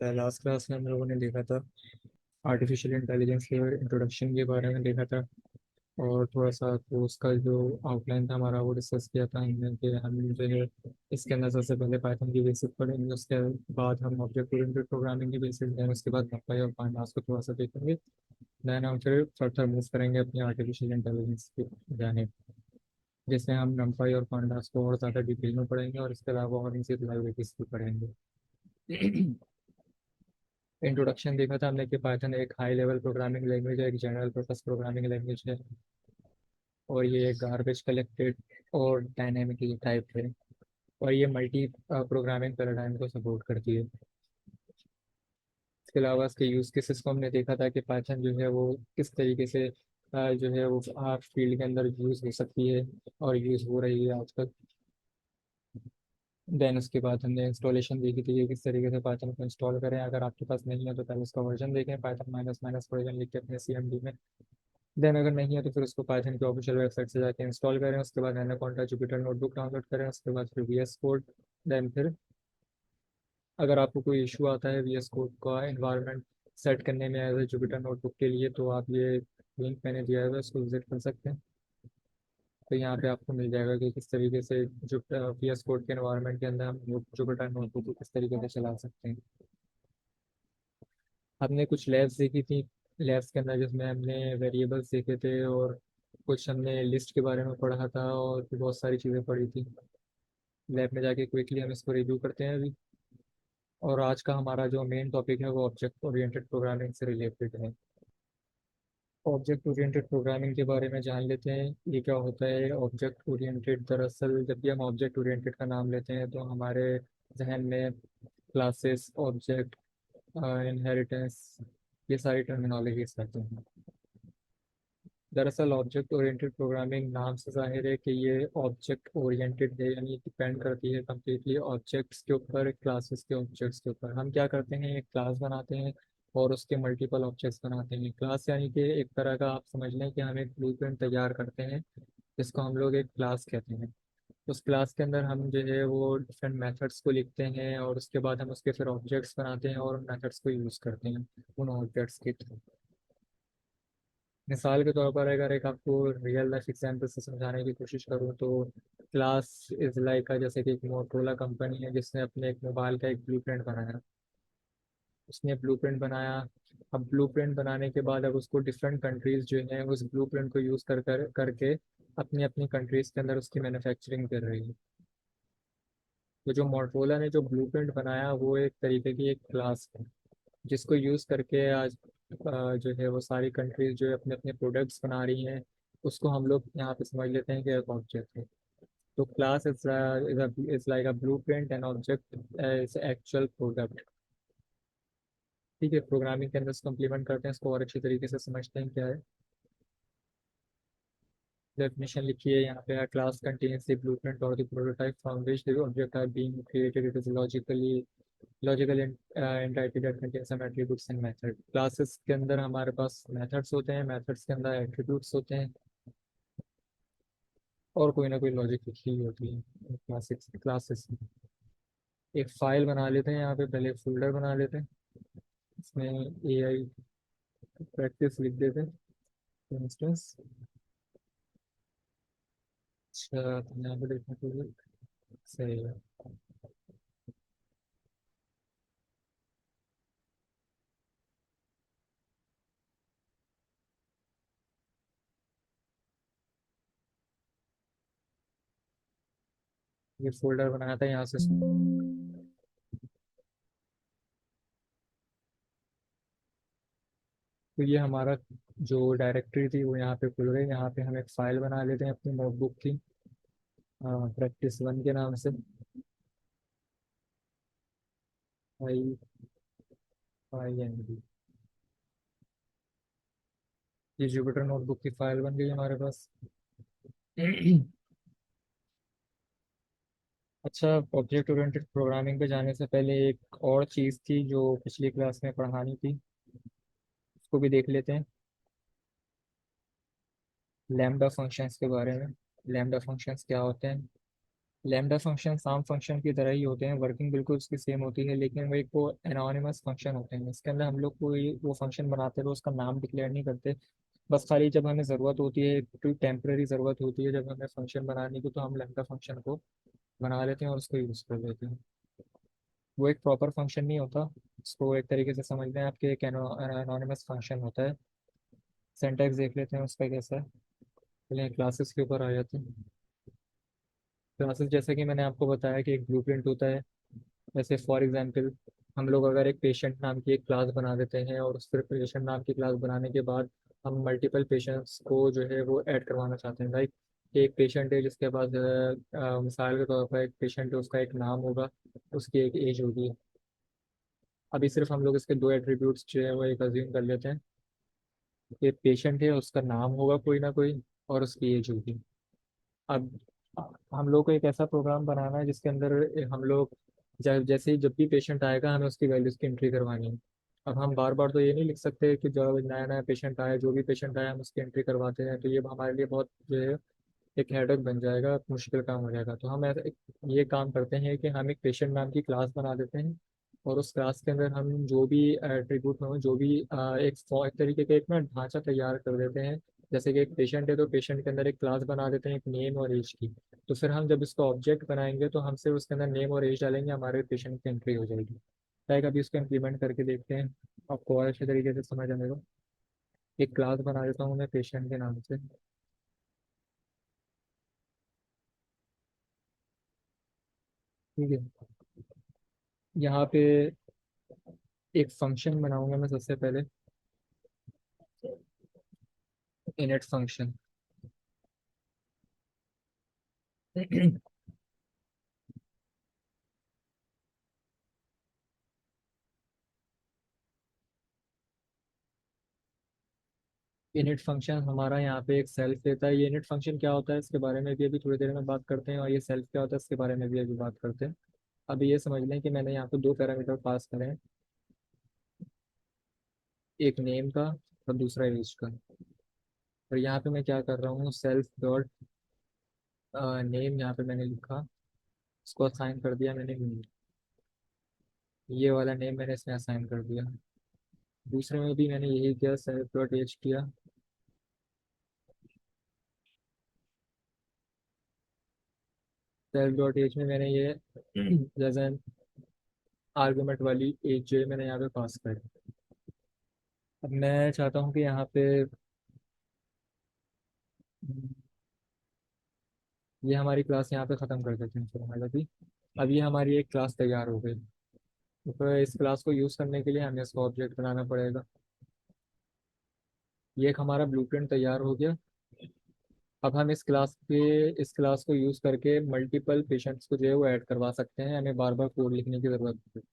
Last class में हम लोगों ने देखा था आर्टिफिशियल इंटेलिजेंस के इंट्रोडक्शन के बारे में देखा था। और थोड़ा सा तो उसका जो आउटलाइन था हमारा वो डिस्कस किया था हमने कि हम जो है इसके अंदर सबसे पहले पाइथन की बेसिक पढ़ेंगे, उसके बाद हम ऑब्जेक्ट ओरिएंटेड प्रोग्रामिंग की बेसिक, देन उसके बाद NumPy और pandas को थोड़ा सा देखेंगे। देन हम फिर फर्दर मूव करेंगे अपनी आर्टिफिशियल इंटेलिजेंस की जाने, जिसमें हम NumPy और pandas को और ज़्यादा डिटेल में पढ़ेंगे और इसके अलावा और इनसे लाइब्रेरीज भी पढ़ेंगे। इंट्रोडक्शन देखा था हमने कि पाइथन एक हाई लेवल प्रोग्रामिंग लैंग्वेज है, एक जनरल पर्पस प्रोग्रामिंग लैंग्वेज है, और ये गार्बेज कलेक्टेड और डायनेमिकली टाइप है, और ये मल्टी प्रोग्रामिंग पैराडाइम को सपोर्ट करती है। इसके अलावा इसके यूज़ केसेस को हमने देखा था कि पाइथन जो है वो किस तरीके से जो है वो आर्ट फील्ड के अंदर यूज़ हो सकती है और यूज़ हो रही है आजकल। देन उसके बाद हमने इंस्टॉलेशन देखी थी कि किस तरीके से पाइथन को इंस्टॉल करें। अगर आपके पास नहीं है तो पहले उसका वर्जन देखें, पाइथन माइनस माइनस वर्जन लिख के अपने CMD में। देन अगर नहीं है तो फिर उसको पाइथन की ऑफिशियल वेबसाइट से जाके इंस्टॉल करें। उसके बाद एनाकोंडा जुपिटर नोटबुक डाउनलोड करें। उसके बाद फिर VS कोड। देन फिर अगर आपको कोई इशू आता है VS कोड का इन्वायरमेंट सेट करने में एज ए जुपिटर नोटबुक के लिए, तो आप ये लिंक मैंने दिया है उसको विजिट कर सकते हैं। तो यहाँ पे आपको मिल जाएगा कि किस तरीके से जो VS कोड के इन्वायरमेंट के अंदर हम जुपिटर नोटबुक को किस तरीके से चला सकते हैं। हमने कुछ लैब्स देखी थी, लैब्स के अंदर जिसमें हमने वेरिएबल्स देखे थे और कुछ हमने लिस्ट के बारे में पढ़ा था और भी बहुत सारी चीज़ें पढ़ी थी। लैब में जाके क्विकली हम इसको रिव्यू करते हैं अभी। और आज का हमारा जो मेन टॉपिक है वो ऑब्जेक्ट ओरिएंटेड प्रोग्रामिंग से रिलेटेड है। ऑब्जेक्ट ओरिएंटेड प्रोग्रामिंग के बारे में जान लेते हैं, ये क्या होता है ऑब्जेक्ट ओरिएंटेड। दरअसल जब भी हम ऑब्जेक्ट ओरिएंटेड का नाम लेते हैं तो हमारे जहन में क्लासेस, ऑब्जेक्ट, इनहेरिटेंस, ये सारी टर्मिनोलॉजीज आती हैं। दरअसल ऑब्जेक्ट ओरिएंटेड प्रोग्रामिंग नाम से जाहिर है कि ये ऑब्जेक्ट ओरिएंटेड है, यानी डिपेंड करती है कम्प्लीटली ऑब्जेक्ट्स के ऊपर, क्लासेस के ऑब्जेक्ट्स के ऊपर। हम क्या करते हैं, एक क्लास बनाते हैं और उसके मल्टीपल ऑब्जेक्ट्स बनाते हैं। क्लास यानी कि एक तरह का आप समझ लें कि हम एक ब्लूप्रिंट तैयार करते हैं जिसको हम लोग एक क्लास कहते हैं। उस क्लास के अंदर हम जो है वो डिफरेंट मेथड्स को लिखते हैं और उसके बाद हम उसके फिर ऑब्जेक्ट्स बनाते हैं और उन मेथड्स को यूज़ करते हैं उन ऑब्जेक्ट्स के थ्रू। मिसाल के तौर पर अगर एक आपको रियल लाइफ एग्जाम्पल से समझाने की कोशिश करूँ तो क्लास इज लाइक का, जैसे कि एक मोटरोला कंपनी है जिसने अपने एक मोबाइल का एक ब्लूप्रिंट बनाया। उसने ब्लूप्रिंट बनाया। अब ब्लूप्रिंट बनाने के बाद अब उसको डिफरेंट कंट्रीज जो हैं उस ब्लूप्रिंट को यूज़ करके अपनी अपनी कंट्रीज के अंदर उसकी मैन्युफैक्चरिंग कर रही है। तो जो मोटरोला ने जो ब्लूप्रिंट बनाया वो एक तरीके की एक क्लास है जिसको यूज़ करके आज जो है वो सारी कंट्रीज जो है अपने अपने प्रोडक्ट्स बना रही हैं। उसको हम लोग यहाँ पे समझ लेते हैं कि एक ऑब्जेक्ट है। तो class is like a blue print and object is actual product. ठीक है, प्रोग्रामिंग के अंदर इसको इम्प्लीमेंट करते हैं, इसको और अच्छी तरीके से समझते हैं क्या है। डेफिनेशन लिखिए यहाँ पे, क्लास कंटेन्स द ब्लूप्रिंट और the prototype from which the object are being created. It is logical entity that contain some attributes and method. Classes के अंदर हमारे पास मेथड्स होते हैं, मेथड्स के अंदर एट्रीब्यूट्स होते हैं और कोई ना कोई लॉजिक लिखी हुई होती है क्लासेस क्लासेस में। एक फाइल बना लेते हैं यहाँ पे, पहले एक फोल्डर बना लेते हैं, इसमें AI प्रैक्टिस लिख देते हैं इंस्टेंस। अच्छा, तो यहाँ पे देखने के लिए सही है। ये फोल्डर बनाया था यहाँ से। तो ये हमारा जो डायरेक्टरी थी वो यहाँ पे खुल गई। यहाँ पे हम एक फाइल बना लेते हैं अपनी नोटबुक की, Practice 1 के नाम से। IIND, ये जुपिटर नोटबुक की फाइल बन गई हमारे पास। अच्छा, ऑब्जेक्ट ओरिएंटेड प्रोग्रामिंग पे जाने से पहले एक और चीज़ थी जो पिछली क्लास में पढ़ानी थी, उसको भी देख लेते हैं। लैम्डा फंक्शंस के बारे में। लैम्डा फंक्शंस क्या होते हैं? लैम्डा फंक्शन साम फंक्शन की तरह ही होते हैं, वर्किंग बिल्कुल उसकी सेम होती है, लेकिन वो एक वो एनोनिमस फंक्शन होते हैं। इसके अंदर हम लोग कोई वो फंक्शन बनाते हैं तो उसका नाम डिक्लेयर नहीं करते। बस खाली जब हमें ज़रूरत होती है, कोई टेम्परेरी ज़रूरत होती है जब हमें फंक्शन बनाने की, तो हम लैम्डा फंक्शन को बना लेते हैं और उसको यूज़ कर लेते हैं। वो एक प्रॉपर फंक्शन नहीं होता। उसको एक तरीके से समझ लें आपके, एक एनोनिमस फंक्शन होता है। सिंटैक्स देख लेते हैं उसका कैसा है। पहले क्लासेस के ऊपर आ जाते हैं। क्लासेस जैसा कि मैंने आपको बताया कि एक ब्लूप्रिंट होता है। जैसे फॉर एग्जांपल, हम लोग अगर एक पेशेंट नाम की एक क्लास बना देते हैं और उस फिर पेशेंट नाम की क्लास बनाने के बाद हम मल्टीपल पेशेंट्स को जो है वो ऐड करवाना चाहते हैं। लाइक एक पेशेंट है जिसके पास मिसाल के तौर पर एक पेशेंट है, उसका एक नाम होगा, उसकी एक एज होगी। अभी सिर्फ हम लोग इसके दो एट्रीब्यूट्स जो है वो एक अज्यूम कर लेते हैं। एक पेशेंट है, उसका नाम होगा कोई ना कोई, और उसकी एज होगी। अब हम लोग को एक ऐसा प्रोग्राम बनाना है जिसके अंदर हम लोग जैसे ही जब भी पेशेंट आएगा हमें उसकी वैल्यूज़ की एंट्री करवानी है। अब हम बार बार तो ये नहीं लिख सकते कि जब नया नया पेशेंट आया, जो भी पेशेंट आया हम उसकी एंट्री करवाते हैं, तो ये हमारे लिए बहुत जो है एक हेडेक बन जाएगा, मुश्किल काम हो जाएगा। तो हम ये काम करते हैं कि हम एक पेशेंट नाम की क्लास बना देते हैं, और उस क्लास के अंदर हम जो भी एट्रीब्यूट हो, जो भी एक तरीके का एक ना ढांचा तैयार कर देते हैं। जैसे कि एक पेशेंट है तो पेशेंट के अंदर एक क्लास बना देते हैं एक नेम और एज की। तो फिर हम जब इसको ऑब्जेक्ट बनाएंगे तो हमसे उसके अंदर नेम और एज डालेंगे, हमारे पेशेंट की एंट्री हो जाएगी। लाइक अभी इसको इम्प्लीमेंट करके देखते हैं, आपको और अच्छे तरीके से समझ आएगा। एक क्लास बना देता हूँ मैं पेशेंट के नाम से। ठीक है। यहाँ पे एक फंक्शन बनाऊंगा मैं सबसे पहले, इनिट फंक्शन। इनिट फंक्शन हमारा यहाँ पे एक सेल्फ देता है। ये इनिट फंक्शन क्या होता है इसके बारे में भी अभी थोड़ी देर में बात करते हैं, और ये सेल्फ क्या होता है इसके बारे में भी अभी बात करते हैं। अभी ये समझ लें कि मैंने यहाँ पे दो पैरामीटर पास करे हैं, एक नेम का और दूसरा एज का। और यहाँ पे मैं क्या कर रहा हूँ, सेल्फ डॉट नेम यहाँ पे मैंने लिखा, उसको असाइन कर दिया मैंने name। ये वाला नेम मैंने इसमें असाइन कर दिया। दूसरे में भी मैंने यही किया, सेल्फ डॉट एज किया। सेल्फ डॉट एज में मैंने ये जैसे आर्गुमेंट वाली एज जो है मैंने यहाँ पे पास कर। अब मैं चाहता हूँ कि यहाँ पे ये हमारी क्लास यहाँ पे ख़त्म कर देते हैं फिलहाल अभी। अब ये हमारी एक क्लास तैयार हो गई। तो फिर इस क्लास को यूज़ करने के लिए हमें इसका ऑब्जेक्ट बनाना पड़ेगा। ये एक हमारा ब्लूप्रिंट तैयार हो गया। अब हम इस क्लास को यूज़ करके मल्टीपल पेशेंट्स को जो है वो ऐड करवा सकते हैं, हमें बार बार कोड लिखने की ज़रूरत नहीं।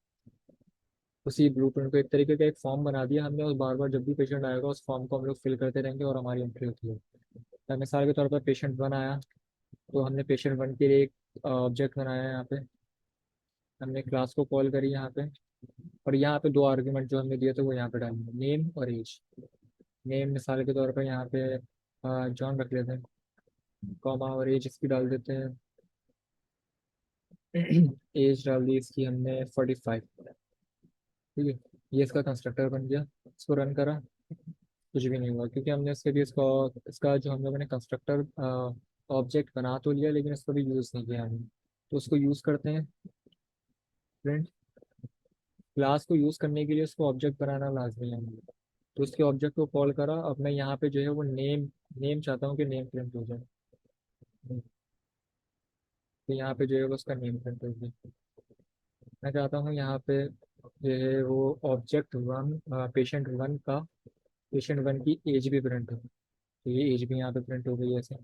उसी ब्लूप्रिंट को एक तरीके का एक फॉर्म बना दिया हमने, और बार बार जब भी पेशेंट आएगा उस फॉर्म को हम लोग फिल करते रहेंगे और हमारी एंट्री होती है। तो मिसाल के तौर पर पेशेंट बनाया, तो हमने पेशेंट वन के लिए एक ऑब्जेक्ट बनाया है यहाँ पे। हमने क्लास को कॉल करी यहाँ पे, और यहाँ पे दो आर्ग्यूमेंट जो हमने दिए थे वो यहाँ पे डालेंगे, नेम और एज। नेम मिसाल के तौर पर यहाँ पे जॉन रख लेते हैं, कॉमा, और एज इसकी डाल देते हैं। एज डाल दी इसकी हमने 45। ठीक है। ये इसका कंस्ट्रक्टर बन गया। इसको रन करा, कुछ भी नहीं हुआ, क्योंकि हमने इसके भी इसका इसका जो हम लोगों ने कंस्ट्रक्टर ऑब्जेक्ट बना तो लिया, लेकिन इसको भी यूज़ नहीं किया हमने। तो उसको यूज़ करते हैं। फ्रेंड, क्लास को यूज़ करने के लिए उसको ऑब्जेक्ट बनाना लाजमी है। तो उसके ऑब्जेक्ट को कॉल करा। अब मैं यहाँ पे जो है वो नेम नेम चाहता हूँ कि नेम प्रिंट हो जाए। तो यहाँ पे जो है वो उसका नेम प्रिंट हो जाए। मैं चाहता हूँ यहाँ पे जो है वो ऑब्जेक्ट वन, पेशेंट वन का, पेशेंट वन की एज भी प्रिंट हो। तो ये एज भी यहाँ पे प्रिंट हो गई है ऐसे।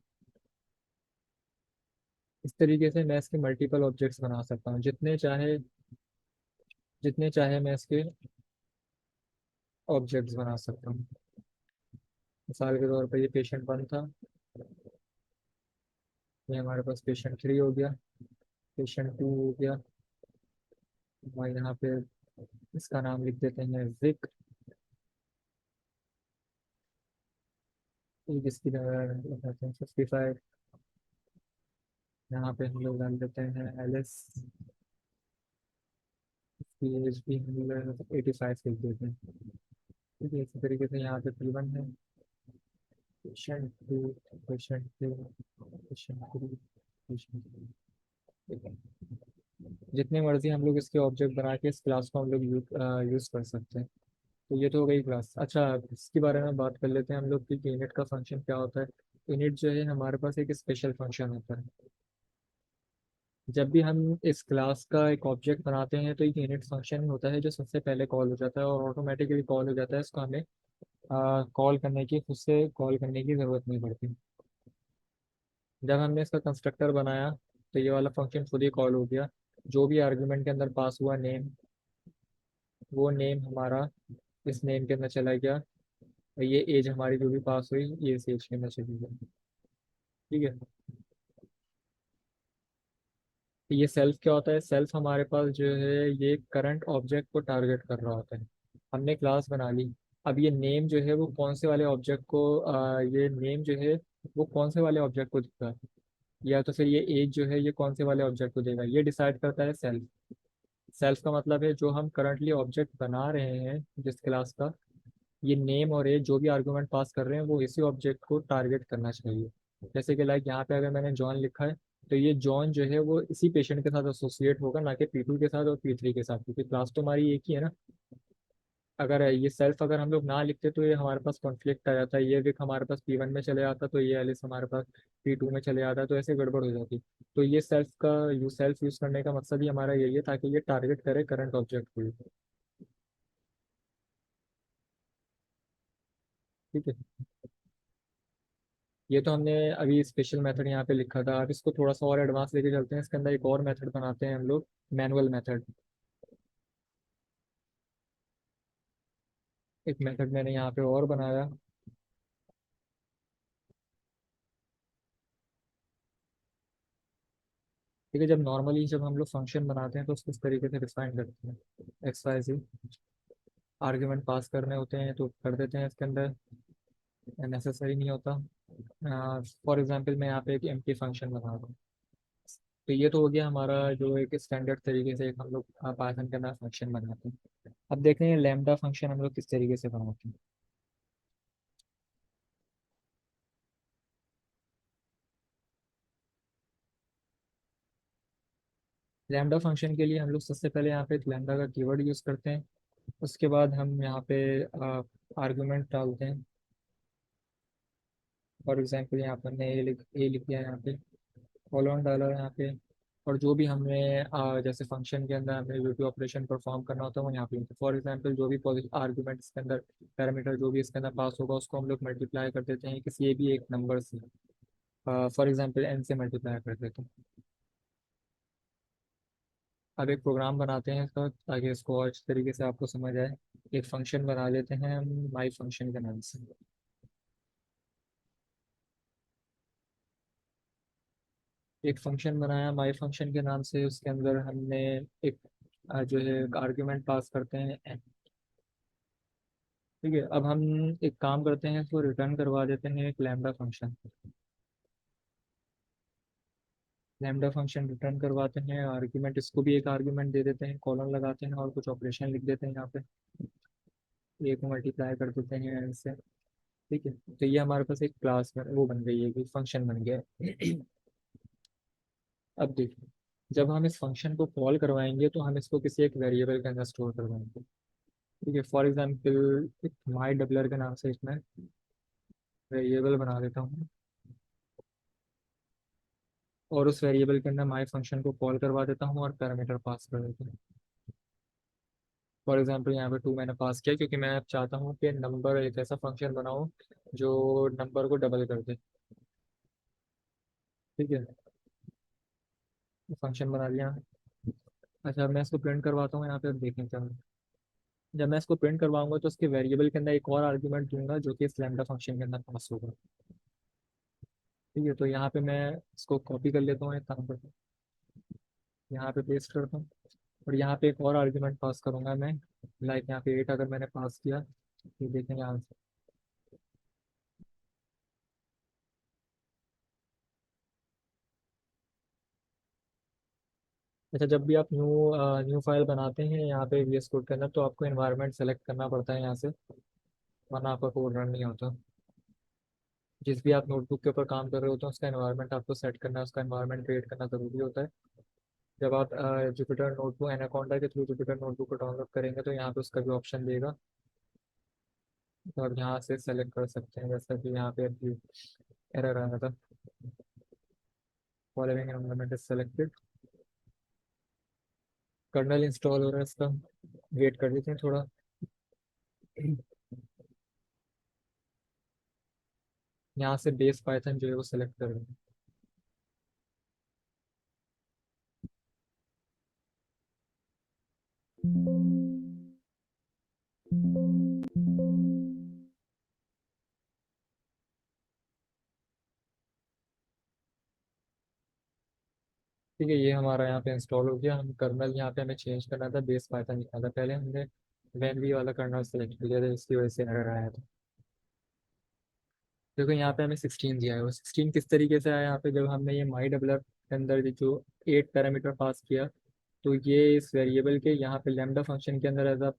इस तरीके से मैं इसके मल्टीपल ऑब्जेक्ट्स बना सकता हूँ, जितने चाहे मैं इसके ऑब्जेक्ट्स बना सकता हूँ। मिसाल के तौर पर ये पेशेंट वन था, ये हमारे पास पेशेंट थ्री हो गया, पेशेंट टू हो गया। और यहाँ पे इसका नाम लिख देते हैं विक। जिसकी 55। यहाँ पे हम लोग डाल देते हैं एलिस की एज भी हम लोग 85 लिख देते हैं। ठीक है, इसी तरीके से यहाँ पे P1 है, patient two, patient two, patient three, patient three. जितने मर्जी हम लोग इसके ऑब्जेक्ट बना के इस क्लास को हम लोग यूज़ कर सकते हैं। तो ये तो हो गई क्लास। अच्छा, इसके बारे में बात कर लेते हैं हम लोग कि इनिट का फंक्शन क्या होता है। इनिट जो है हमारे पास एक स्पेशल फंक्शन होता है। जब भी हम इस क्लास का एक ऑब्जेक्ट बनाते हैं तो एक इनिट फंक्शन होता है जो सबसे पहले कॉल हो जाता है और ऑटोमेटिकली कॉल हो जाता है। इसको हमें कॉल करने की, खुद से कॉल करने की ज़रूरत नहीं पड़ती। जब हमने इसका कंस्ट्रक्टर बनाया तो ये वाला फंक्शन खुद ही कॉल हो गया। जो भी आर्गुमेंट के अंदर पास हुआ नेम, वो नेम हमारा इस नेम के अंदर चला गया। और ये एज हमारी जो भी पास हुई ये इस एज के अंदर चली गई। ठीक है। तो ये सेल्फ क्या होता है? सेल्फ हमारे पास जो है ये करंट ऑब्जेक्ट को टारगेट कर रहा होता है। हमने क्लास बना ली। अब ये नेम जो है वो कौन से वाले ऑब्जेक्ट को ये नेम जो है वो कौन से वाले ऑब्जेक्ट को देगा, या तो फिर ये एज जो है ये कौन से वाले ऑब्जेक्ट को देगा, ये डिसाइड करता है सेल्फ। सेल्फ का मतलब है जो हम करंटली ऑब्जेक्ट बना रहे हैं जिस क्लास का, ये नेम और एज जो भी आर्गुमेंट पास कर रहे हैं वो इसी ऑब्जेक्ट को टारगेट करना चाहिए। जैसे कि लाइक यहाँ पे अगर मैंने जॉन लिखा है तो ये जॉन जो है वो इसी पेशेंट के साथ एसोसिएट होगा, ना कि P2 के साथ और P3 के साथ, क्योंकि क्लास तो हमारी एक ही है ना। अगर ये सेल्फ अगर हम लोग ना लिखते तो ये हमारे पास कॉन्फ्लिक्ट आ जाता है। ये विक हमारे पास P1 में चले आता तो ये एलिस हमारे पास P2 में चले आता, तो ऐसे गड़बड़ हो जाती। तो ये सेल्फ यूज करने का मकसद ही हमारा यही है ताकि ये टारगेट करे करंट ऑब्जेक्ट को। ठीक है। ये तो हमने अभी स्पेशल मेथड यहाँ पे लिखा था। अब इसको थोड़ा सा और एडवांस लेके चलते हैं। इसके अंदर एक और मेथड बनाते हैं हम लोग, मैनुअल मेथड। एक मेथड मैंने यहाँ पे और बनाया। ठीक है, जब हम लोग फंक्शन बनाते हैं तो उसको इस तरीके से डिफाइन करते हैं। एक्स वाई जी आर्ग्यूमेंट पास करने होते हैं तो कर देते हैं इसके अंदर, नेसेसरी नहीं होता। फॉर एग्जांपल मैं यहाँ पे एक एम्प्टी फंक्शन बना रहा हूँ। तो ये तो हो गया हमारा जो एक स्टैंडर्ड तरीके से एक हम लोग पाइथन के अंदर फंक्शन बनाते हैं। अब देखते हैं लैम्डा फंक्शन हम लोग किस तरीके से बनाते हैं। लैम्डा फंक्शन के लिए हम लोग सबसे पहले यहाँ पे लैम्डा का कीवर्ड यूज़ करते हैं। उसके बाद हम यहाँ पे आर्गुमेंट डालते हैं। फॉर एग्जांपल यहाँ पर हमने ए लिख दिया, यहाँ पे कॉलन डाला यहाँ पे। और जो भी हमें जैसे फंक्शन के अंदर हमें जो भी ऑपरेशन परफॉर्म करना होता है वो यहाँ पे फॉर एग्जांपल जो भी आर्गुमेंट इसके अंदर, पैरामीटर जो भी इसके अंदर पास होगा उसको हम लोग मल्टीप्लाई कर देते हैं किसी भी एक नंबर से। फॉर एग्जांपल n से मल्टीप्लाई कर देते हैं। अब एक प्रोग्राम बनाते हैं इसका ताकि इसको और अच्छी तरीके से आपको समझ आए। एक फंक्शन बना लेते हैं हम माई फंक्शन के नाम से। एक फंक्शन बनाया माई फंक्शन के नाम से, उसके अंदर हमने एक जो है आर्ग्यूमेंट पास करते हैं। ठीक है, अब हम एक काम करते हैं, इसको रिटर्न करवा देते हैं एक lambda function. Lambda function return करवाते हैं, आर्ग्यूमेंट इसको भी एक आर्ग्यूमेंट दे देते हैं, कॉलन लगाते हैं और कुछ ऑपरेशन लिख देते हैं यहाँ पे। ए को मल्टीप्लाई कर देते हैं इससे। ठीक है, तो ये हमारे पास एक क्लास में वो बन गई है, एक फंक्शन बन गया है। अब देखिए, जब हम इस फंक्शन को कॉल करवाएंगे तो हम इसको किसी एक वेरिएबल के अंदर स्टोर करवाएंगे। ठीक है, फॉर एग्जाम्पल एक माई डबलर के नाम से इसमें वेरिएबल बना देता हूँ और उस वेरिएबल के अंदर माई फंक्शन को कॉल करवा देता हूँ और पैरामीटर पास कर देता हूँ। फॉर एग्जाम्पल यहाँ पे 2 मैंने पास किया क्योंकि मैं अब चाहता हूँ कि नंबर एक ऐसा फंक्शन बनाऊँ जो नंबर को डबल कर दे। ठीक है, फंक्शन बना लिया। अच्छा, अब मैं इसको प्रिंट करवाता हूँ यहाँ पे, अब देखें क्या होता है। जब मैं इसको प्रिंट करवाऊंगा तो उसके वेरिएबल के अंदर एक और आर्ग्यूमेंट दूंगा जो कि इस लैम्डा फंक्शन के अंदर पास होगा। ठीक है, तो यहाँ पे मैं इसको कॉपी कर लेता हूँ, एक काम करता हूँ, यहाँ पे पेस्ट करता हूँ और यहाँ पे एक और आर्ग्यूमेंट पास करूंगा मैं। लाइक यहाँ पे 8 अगर मैंने पास किया तो देखेंगे आंसर। अच्छा, जब भी आप न्यू फाइल बनाते हैं यहाँ पे VS कोड के अंदर, तो आपको एनवायरनमेंट सेलेक्ट करना पड़ता है यहाँ से, वरना आपका कोड रन नहीं होता। जिस भी आप नोटबुक के ऊपर काम कर रहे होते हैं उसका एनवायरनमेंट आपको सेट करना है, उसका एनवायरनमेंट क्रिएट करना जरूरी होता है। जब आप जुपिटर नोटबुक एनाकोंडा के थ्रू जुपिटर नोटबुक को डाउनलोड करेंगे तो यहाँ पे उसका भी ऑप्शन देगा, तो आप यहाँ से सेलेक्ट कर सकते हैं, जैसा कि यहाँ पे अभी एरर आया था, following environment is selected. Kernel install हो रहा है इसका, वेट कर देते हैं थोड़ा। यहाँ से बेस पाइथन जो है वो सेलेक्ट कर दें। ठीक है, ये हमारा यहाँ पे इंस्टॉल हो गया। हम कर्नल यहाँ पे हमें चेंज करना था, बेस पाइथन लिखना था, पहले हमने वैन वी वाला कर्नल सेलेक्ट किया था, इसकी वजह से एरर आया था। देखो यहाँ पे हमें 16 दिया है, वो 16 किस तरीके से आया यहाँ पे, जब हमने ये माई डबलर के अंदर जो 8 पैरामीटर पास किया, तो ये इस वेरिएबल के यहाँ पे लैम्डा फंक्शन के अंदर एज अ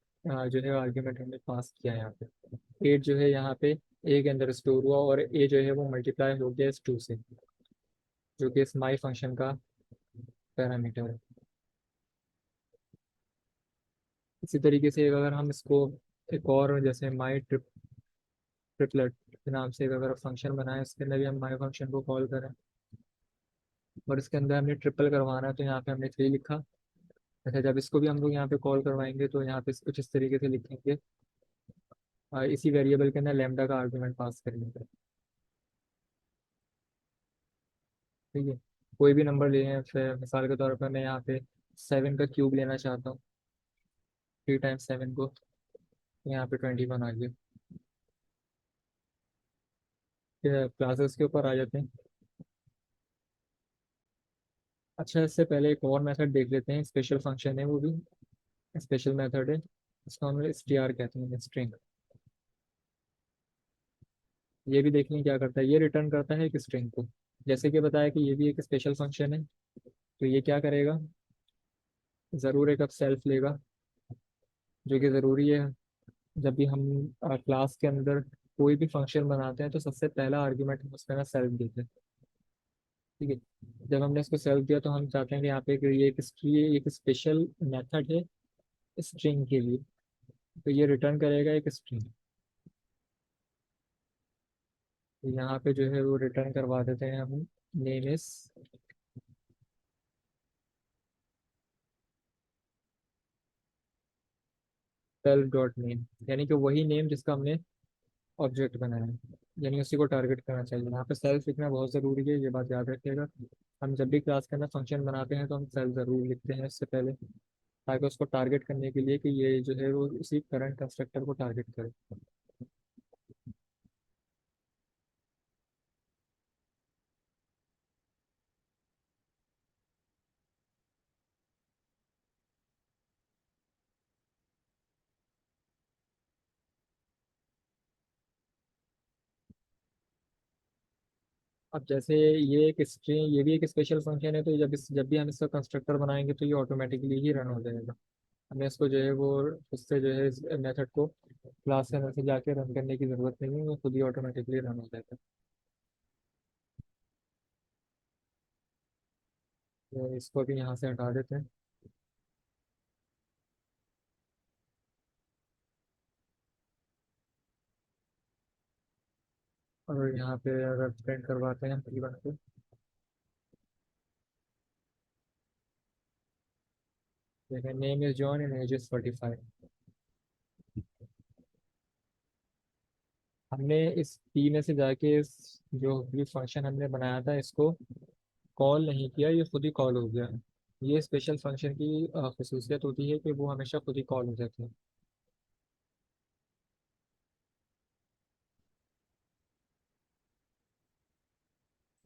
जो है आर्ग्यूमेंट हमने पास किया है यहाँ पे। 8 जो है यहाँ पे ए के अंदर स्टोर हुआ, और ए जो है वो मल्टीप्लाई हो गया इस 2 से, जो कि इस माई फंक्शन का पैरामीटर है। इसी तरीके से अगर हम इसको एक और जैसे माई ट्रिपलेट के नाम से एक अगर फंक्शन बनाए, इसके अंदर भी हम माई फंक्शन को कॉल करें और इसके अंदर हमने ट्रिपल करवाना है, तो यहाँ पे हमने 3 लिखा। अच्छा, जब इसको भी हम लोग यहाँ पे कॉल करवाएंगे तो यहाँ पे कुछ इस तरीके से लिखेंगे, इसी वेरिएबल के अंदर लैम्डा का आर्गुमेंट पास करेंगे। ठीक है, कोई भी नंबर ले लें, फिर मिसाल के तौर पर मैं यहाँ पे 7 का क्यूब लेना चाहता हूँ, 3 टाइम्स 7 को, तो यहाँ पे 21 आ गया। क्लासेस के ऊपर आ जाते हैं। अच्छा, इससे पहले एक और मेथड देख लेते हैं, स्पेशल फंक्शन है वो भी, स्पेशल मेथड है, इसको हम str कहते हैं, स्ट्रिंग। ये भी देख लें क्या करता है, ये रिटर्न करता है एक स्ट्रिंग को। जैसे कि बताया कि ये भी एक स्पेशल फंक्शन है, तो ये क्या करेगा, ज़रूर एक अब सेल्फ लेगा, जो कि ज़रूरी है। जब भी हम क्लास के अंदर कोई भी फंक्शन बनाते हैं तो सबसे पहला आर्ग्यूमेंट हम उसका ना सेल्फ देते हैं। ठीक है, जब हमने इसको सेल्फ दिया तो हम चाहते हैं कि यहाँ पे ये एक स्पेशल मेथड है स्ट्रिंग के लिए, तो ये रिटर्न करेगा एक स्ट्रिंग। तो यहाँ पे जो है वो रिटर्न करवा देते हैं हम, name is self dot name, यानी कि वही नेम जिसका हमने ऑब्जेक्ट बनाया है, यानी उसी को टारगेट करना चाहिए। यहाँ पे सेल्फ लिखना बहुत ज़रूरी है, ये बात याद रखिएगा। हम जब भी क्लास के अंदर फंक्शन बनाते हैं तो हम सेल्फ ज़रूर लिखते हैं इससे पहले, ताकि उसको टारगेट करने के लिए कि ये जो है वो उसी करंट कंस्ट्रक्टर को टारगेट करे। अब जैसे ये भी एक स्पेशल फंक्शन है, तो जब भी हम इसका कंस्ट्रक्टर बनाएंगे तो ये ऑटोमेटिकली ही रन हो जाएगा। हमें इसको जो है वो उससे जो है इस मेथड को क्लास के अंदर से जाके रन करने की ज़रूरत नहीं है, वो खुद ही ऑटोमेटिकली रन हो जाता है। तो इसको भी यहाँ से हटा देते हैं, और यहाँ पे अगर प्रिंट करवाते हैं P1 को, देखें name is John and age is 45। हमने इस पी में से जाके इस जो भी फंक्शन हमने बनाया था इसको कॉल नहीं किया, ये खुद ही कॉल हो गया। ये स्पेशल फंक्शन की खसूसियत होती है कि वो हमेशा खुद ही कॉल हो जाती है।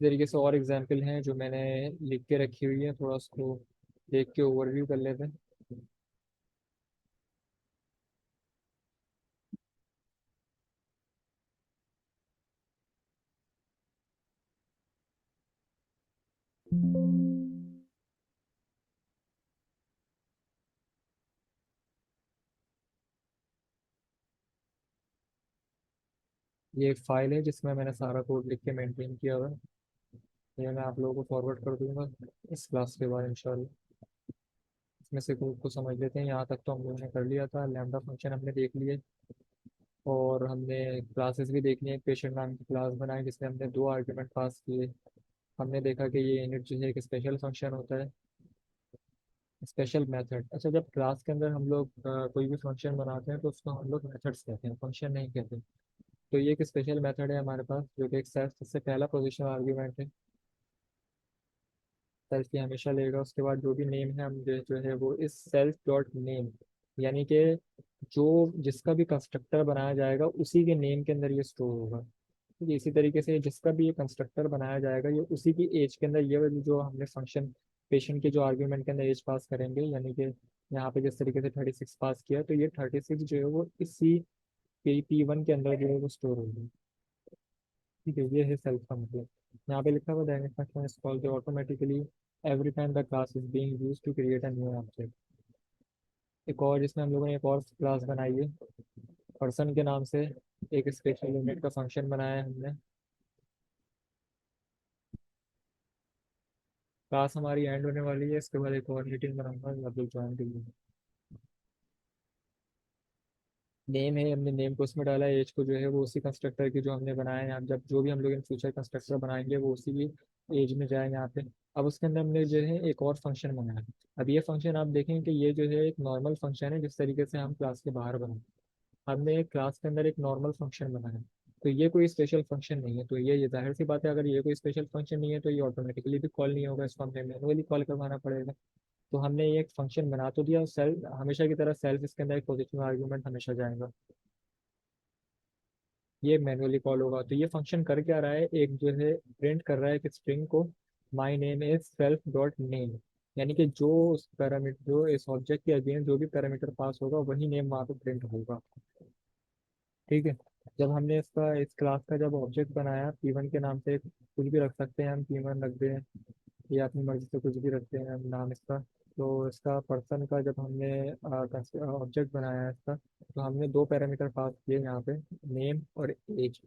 इस तरीके से और एग्जाम्पल हैं जो मैंने लिख के रखी हुई है, थोड़ा उसको देख के ओवरव्यू कर लेते हैं। ये एक फाइल है जिसमें मैंने सारा कोड लिख के मेंटेन किया हुआ है। ये मैं आप लोगों को फॉरवर्ड कर दूंगा इस क्लास के बाद इंशाल्लाह। इसमें से कोड को समझ लेते हैं। यहाँ तक तो हम लोगों ने कर लिया था, लैम्डा फंक्शन हमने देख लिए, और हमने क्लासेस भी देखनी है। पेशेंट नाम की क्लास बनाई जिसमें हमने दो आर्ग्यूमेंट पास किए। हमने देखा कि ये इनिट जो है एक स्पेशल फंक्शन होता है, स्पेशल मेथड। अच्छा, जब क्लास के अंदर हम लोग कोई भी फंक्शन बनाते हैं तो उसको हम लोग मेथड्स कहते हैं, फंक्शन नहीं कहते। तो ये एक स्पेशल मेथड है हमारे पास, जो कि एक सेल्फ, सबसे पहला पोजिशन आर्ग्यूमेंट है। सेल्फ की हमेशा लेगा। उसके बाद जो भी नेम है हम जो है वो इस सेल्फ डॉट नेम, यानी कि जो जिसका भी कंस्ट्रक्टर बनाया जाएगा उसी के नेम के अंदर ये स्टोर होगा। ठीक है, इसी तरीके से जिसका भी ये कंस्ट्रक्टर बनाया जाएगा ये उसी की एज के अंदर, ये वाली जो हमने फंक्शन पेशेंट के जो आर्ग्यूमेंट के अंदर एज पास करेंगे, यानी कि यहाँ पे जिस तरीके से 36 पास किया, तो ये 36 जो है वो इसी P1 के अंदर जो है वो स्टोर होगी। ठीक है, ये है सेल्फ का मतलब। यहाँ पे लिखा हुआ dynamic function is called automatically every time the class is being used to create a new object. एक और जिसमें हम लोगों ने एक और क्लास बनाई है पर्सन के नाम से। एक स्पेशल यूनिट का फंक्शन बनाया है हमने। क्लास हमारी एंड होने वाली है, इसके बाद एक और मीटिंग बनाऊंगा आप लोग ज्वाइन के लिए। नेम है, हमने नेम को उसमें डाला है। एज को जो है वो उसी कंस्ट्रक्टर की जो हमने बनाया है। यहाँ जब जो भी हम लोग इन फ्यूचर कंस्ट्रक्टर बनाएंगे वो उसी की एज में जाएंगे यहाँ पे। अब उसके अंदर हमने जो है एक और फंक्शन बनाया है। अब ये फंक्शन आप देखें कि ये जो है एक नॉर्मल फंक्शन है, जिस तरीके से हम क्लास के बाहर बनाए। हमने एक क्लास के अंदर एक नॉर्मल फंक्शन बनाया। तो ये कोई स्पेशल फंक्शन नहीं है। तो ये जाहिर सी बात है, अगर ये कोई स्पेशल फंक्शन नहीं है तो ये ऑटोमेटिकली भी कॉल नहीं होगा, इसको हमें मैनुअली कॉल करवाना पड़ेगा। तो हमने ये एक फंक्शन बना तो दिया, सेल्फ हमेशा की तरह सेल्फ इसके अंदर एक पॉजिटिव आर्ग्यूमेंट हमेशा जाएगा। ये मैनुअली कॉल होगा। तो ये फंक्शन कर क्या रहा है, एक जो है प्रिंट कर रहा है कि स्ट्रिंग को my name is self dot name, यानी कि जो उस पैरामीटर, जो इस ऑब्जेक्ट के अगेंस्ट जो भी पैरामीटर पास होगा वही नेम वहाँ पे प्रिंट होगा। ठीक है। जब हमने इसका इस क्लास का जब ऑब्जेक्ट बनाया P1 के नाम से, कुछ भी रख सकते हैं हम, P1 रख दें या अपनी मर्जी से कुछ भी रखते हैं हम नाम इसका। तो इसका पर्सन का जब हमने ऑब्जेक्ट बनाया है इसका, तो हमने दो पैरामीटर पास किए यहाँ पे, नेम और एज।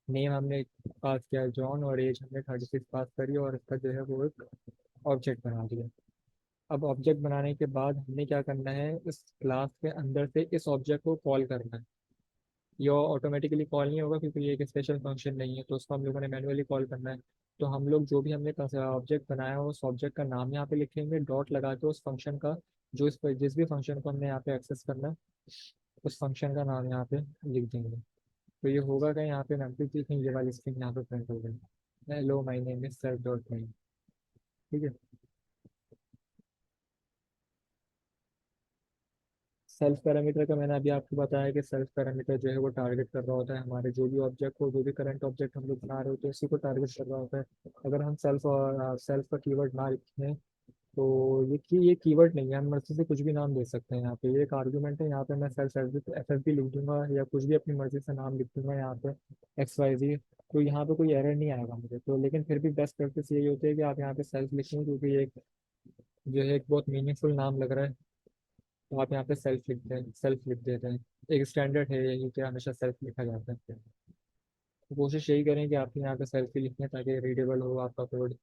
नेम हमने पास किया जॉन, और एज हमने 36 पास करी, और इसका जो है वो एक ऑब्जेक्ट बना दिया। अब ऑब्जेक्ट बनाने के बाद हमने क्या करना है, इस क्लास के अंदर से इस ऑब्जेक्ट को कॉल करना है। ये ऑटोमेटिकली कॉल नहीं होगा क्योंकि ये एक स्पेशल फंक्शन नहीं है, तो उसको हम लोगों ने मैनुअली कॉल करना है। तो हम लोग जो भी हमने ऑब्जेक्ट बनाया हो उस ऑब्जेक्ट का नाम यहाँ पे लिखेंगे, डॉट लगा के उस फंक्शन का, जो इस पर जिस भी फंक्शन को हमने यहाँ पे एक्सेस करना है उस फंक्शन का नाम यहाँ पे लिख देंगे। तो ये होगा क्या, यहाँ पे नंबर की ये वाली स्ट्रिंग यहाँ पे प्रिंट हो गई, hello my name is self dot name. ठीक है। सेल्फ पैरामीटर का मैंने अभी आपको बताया कि सेल्फ पैरामीटर जो है वो टारगेट कर रहा होता है हमारे जो भी ऑब्जेक्ट को, जो भी करंट ऑब्जेक्ट हम लोग बना रहे होते हैं उसी को टारगेट कर रहा होता है। अगर हम सेल्फ और सेल्फ का कीवर्ड ना लिखें तो ये कीवर्ड नहीं है, हम मर्जी से कुछ भी नाम दे सकते हैं। यहाँ पे ये एक आर्गुमेंट है, यहाँ पे मैं सेल्फ एफ एफ भी लिख दूंगा या कुछ भी अपनी मर्जी से नाम लिख दूंगा यहाँ पे, एक्स वाई जी। तो यहाँ पे कोई एरर नहीं आएगा मुझे तो, लेकिन फिर भी बेस्ट प्रैक्टिस यही होती है कि आप यहाँ पे सेल्फ लिखें, क्योंकि ये एक जो है एक बहुत मीनिंगफुल नाम लग रहा है। तो आप यहाँ पे सेल्फ लिखते हैं, सेल्फ लिख देते हैं। एक स्टैंडर्ड है यही कि हमेशा सेल्फ लिखा जाता है। तो कोशिश यही करें कि आप यहाँ पे सेल्फ ही लिखें ताकि रीडेबल हो आपका कोड।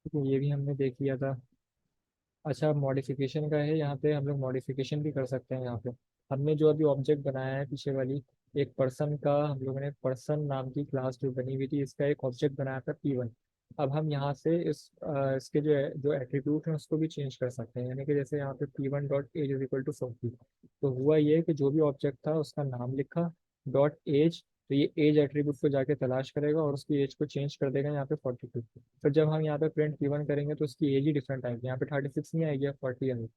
तो ये भी हमने देख लिया था। अच्छा, मॉडिफिकेशन का है, यहाँ पे हम लोग मॉडिफिकेशन भी कर सकते हैं। यहाँ पे हमने जो अभी ऑब्जेक्ट बनाया है पीछे वाली, एक पर्सन का, हम लोगों ने पर्सन नाम की क्लास जो बनी हुई थी इसका एक ऑब्जेक्ट बनाया था P1। अब हम यहाँ से इसके जो एट्रीब्यूट हैं उसको भी चेंज कर सकते हैं, यानी कि जैसे यहाँ पे P1 dot age is equal to 40। तो हुआ ये कि जो भी ऑब्जेक्ट था उसका नाम लिखा, डॉट एज, तो ये एज एट्रीब्यूट को जाके तलाश करेगा और उसकी एज को चेंज कर देगा यहाँ पे 42। फिर जब हम यहाँ पे प्रिंट P1 करेंगे तो उसकी एज ही डिफरेंट आएगी, यहाँ पे 36 नहीं आएगी, 40 आएगी।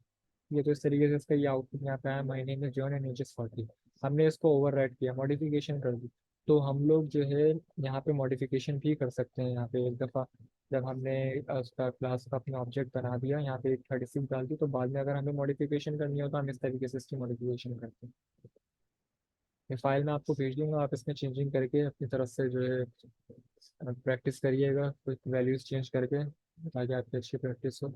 ये तो इस तरीके से इसका ये आउटपुट यहाँ पे आया, महीने में जॉन एंड एज इज 40। हमने इसको ओवर राइट किया, मॉडिफिकेशन कर दी। तो हम लोग जो है यहाँ पे मॉडिफिकेशन भी कर सकते हैं। यहाँ पे एक दफ़ा जब हमने उसका क्लास का अपना ऑब्जेक्ट बना दिया, यहाँ पे 36 डाल दी, तो बाद में अगर हमें मॉडिफिकेशन करनी हो तो हम इस तरीके से इसकी मॉडिफिकेशन करते हैं। ये फाइल मैं आपको भेज दूंगा, आप इसमें चेंजिंग करके अपनी तरफ से जो है प्रैक्टिस करिएगा, कुछ वैल्यूज चेंज करके, ताकि आपकी अच्छी प्रैक्टिस हो।